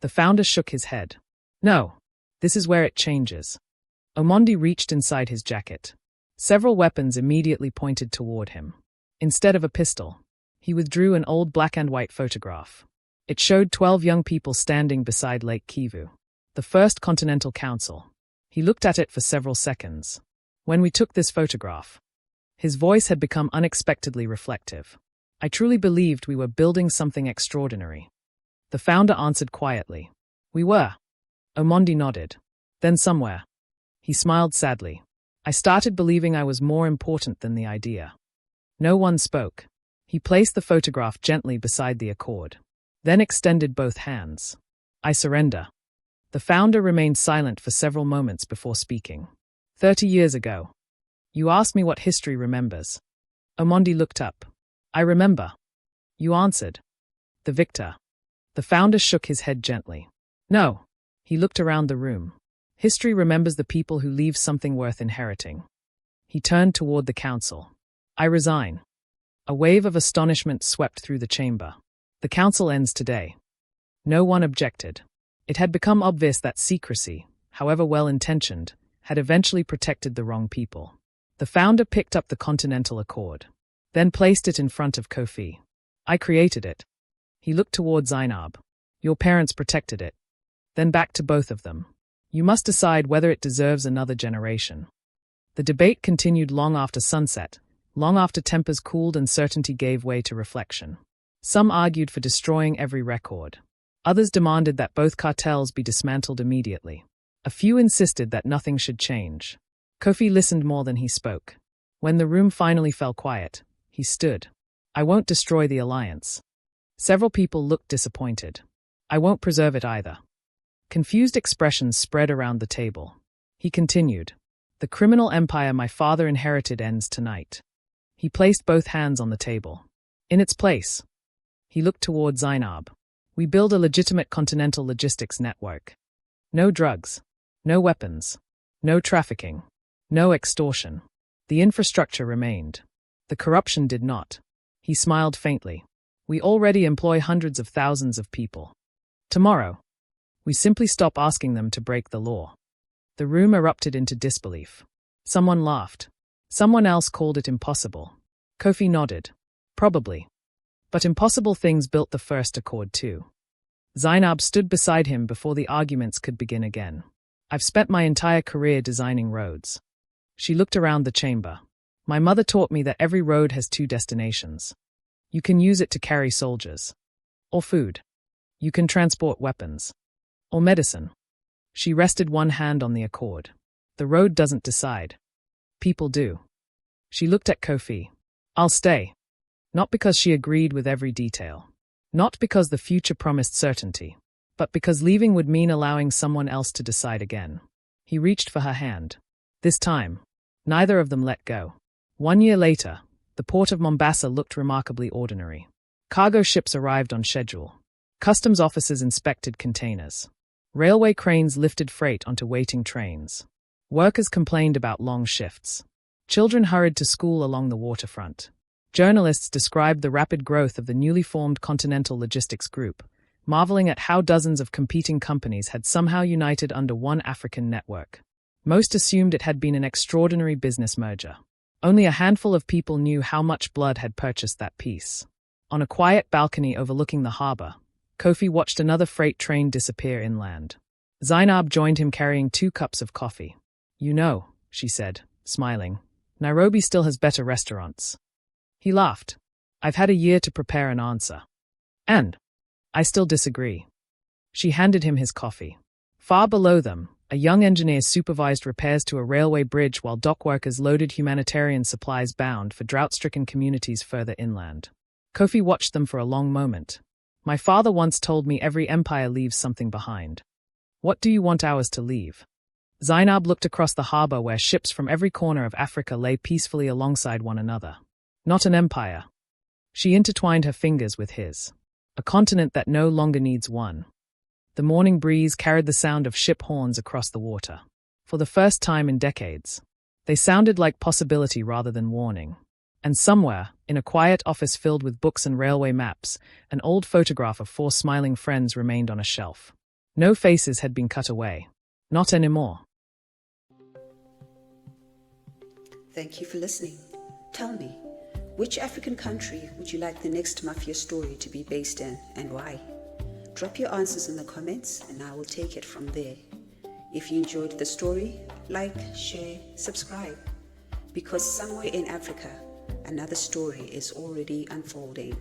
The founder shook his head. No. This is where it changes. Mwangi reached inside his jacket. Several weapons immediately pointed toward him. Instead of a pistol, he withdrew an old black and white photograph. It showed 12 young people standing beside Lake Kivu, the first Continental Council. He looked at it for several seconds. When we took this photograph, his voice had become unexpectedly reflective. I truly believed we were building something extraordinary. The founder answered quietly. We were. Omondi nodded. Then somewhere. He smiled sadly. I started believing I was more important than the idea. No one spoke. He placed the photograph gently beside the accord, then extended both hands. I surrender. The founder remained silent for several moments before speaking. 30 years ago. You asked me what history remembers. Omondi looked up. I remember. You answered. The victor. The founder shook his head gently. No. He looked around the room. History remembers the people who leave something worth inheriting. He turned toward the council. I resign. A wave of astonishment swept through the chamber. The council ends today. No one objected. It had become obvious that secrecy, however well-intentioned, had eventually protected the wrong people. The founder picked up the Continental Accord, then placed it in front of Kofi. I created it. He looked toward Zaynab. Your parents protected it. Then back to both of them. You must decide whether it deserves another generation. The debate continued long after sunset, long after tempers cooled and certainty gave way to reflection. Some argued for destroying every record. Others demanded that both cartels be dismantled immediately. A few insisted that nothing should change. Kofi listened more than he spoke. When the room finally fell quiet, he stood. I won't destroy the alliance. Several people looked disappointed. I won't preserve it either. Confused expressions spread around the table. He continued. The criminal empire my father inherited ends tonight. He placed both hands on the table. In its place. He looked toward Zaynab. We build a legitimate continental logistics network. No drugs. No weapons. No trafficking. No extortion. The infrastructure remained. The corruption did not. He smiled faintly. We already employ hundreds of thousands of people. Tomorrow, we simply stop asking them to break the law. The room erupted into disbelief. Someone laughed. Someone else called it impossible. Kofi nodded. Probably. But impossible things built the first accord too. Zaynab stood beside him before the arguments could begin again. I've spent my entire career designing roads. She looked around the chamber. My mother taught me that every road has two destinations. You can use it to carry soldiers. Or food. You can transport weapons. Or medicine. She rested one hand on the accord. The road doesn't decide. People do. She looked at Kofi. I'll stay. Not because she agreed with every detail. Not because the future promised certainty. But because leaving would mean allowing someone else to decide again. He reached for her hand. This time, neither of them let go. 1 year later, the port of Mombasa looked remarkably ordinary. Cargo ships arrived on schedule. Customs officers inspected containers. Railway cranes lifted freight onto waiting trains. Workers complained about long shifts. Children hurried to school along the waterfront. Journalists described the rapid growth of the newly formed Continental Logistics Group, marveling at how dozens of competing companies had somehow united under one African network. Most assumed it had been an extraordinary business merger. Only a handful of people knew how much blood had purchased that peace. On a quiet balcony overlooking the harbor, Kofi watched another freight train disappear inland. Zaynab joined him carrying 2 cups of coffee. You know, she said, smiling, Nairobi still has better restaurants. He laughed. I've had a year to prepare an answer. And I still disagree. She handed him his coffee. Far below them, a young engineer supervised repairs to a railway bridge while dock workers loaded humanitarian supplies bound for drought-stricken communities further inland. Kofi watched them for a long moment. My father once told me every empire leaves something behind. What do you want ours to leave? Zaynab looked across the harbor where ships from every corner of Africa lay peacefully alongside one another. Not an empire. She intertwined her fingers with his. A continent that no longer needs one. The morning breeze carried the sound of ship horns across the water. For the first time in decades, they sounded like possibility rather than warning. And somewhere, in a quiet office filled with books and railway maps, an old photograph of 4 smiling friends remained on a shelf. No faces had been cut away. Not anymore. Thank you for listening. Tell me, which African country would you like the next Mafia story to be based in, and why? Drop your answers in the comments and I will take it from there. If you enjoyed the story, like, share, subscribe. Because somewhere in Africa, another story is already unfolding.